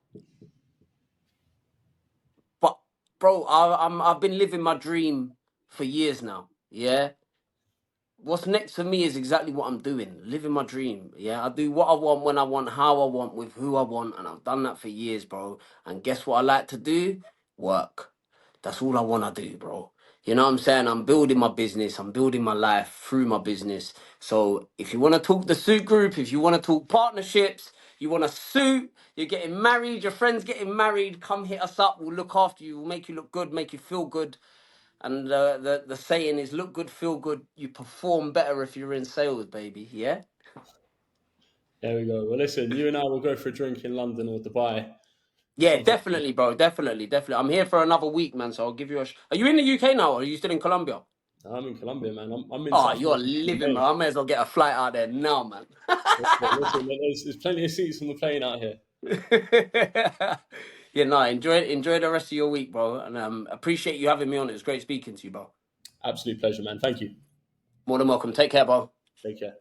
But bro, I've been living my dream for years now. Yeah. What's next for me is exactly what I'm doing, living my dream. Yeah, I do what I want, when I want, how I want, with who I want, and I've done that for years, bro. And guess what I like to do? Work. That's all I want to do, bro. You know what I'm saying? I'm building my business. I'm building my life through my business. So if you want to talk the Suit Group, if you want to talk partnerships, you want to suit, you're getting married, your friend's getting married, come hit us up. We'll look after you. We'll make you look good, make you feel good. And the saying is, look good, feel good. You perform better if you're in sales, baby. Yeah? There we go. Well, listen, you and I will go for a drink in London or Dubai. Yeah, definitely, bro. Definitely, definitely. I'm here for another week, man. So I'll give you a. Are you in the UK now, or are you still in Colombia? I'm in Colombia, man. I'm in Oh, South you're America living, today. bro. I may as well get a flight out there now, man. Listen, there's plenty of seats on the plane out here. Yeah, no. Enjoy the rest of your week, bro. And appreciate you having me on. It was great speaking to you, bro. Absolute pleasure, man. Thank you. More than welcome. Take care, bro. Take care.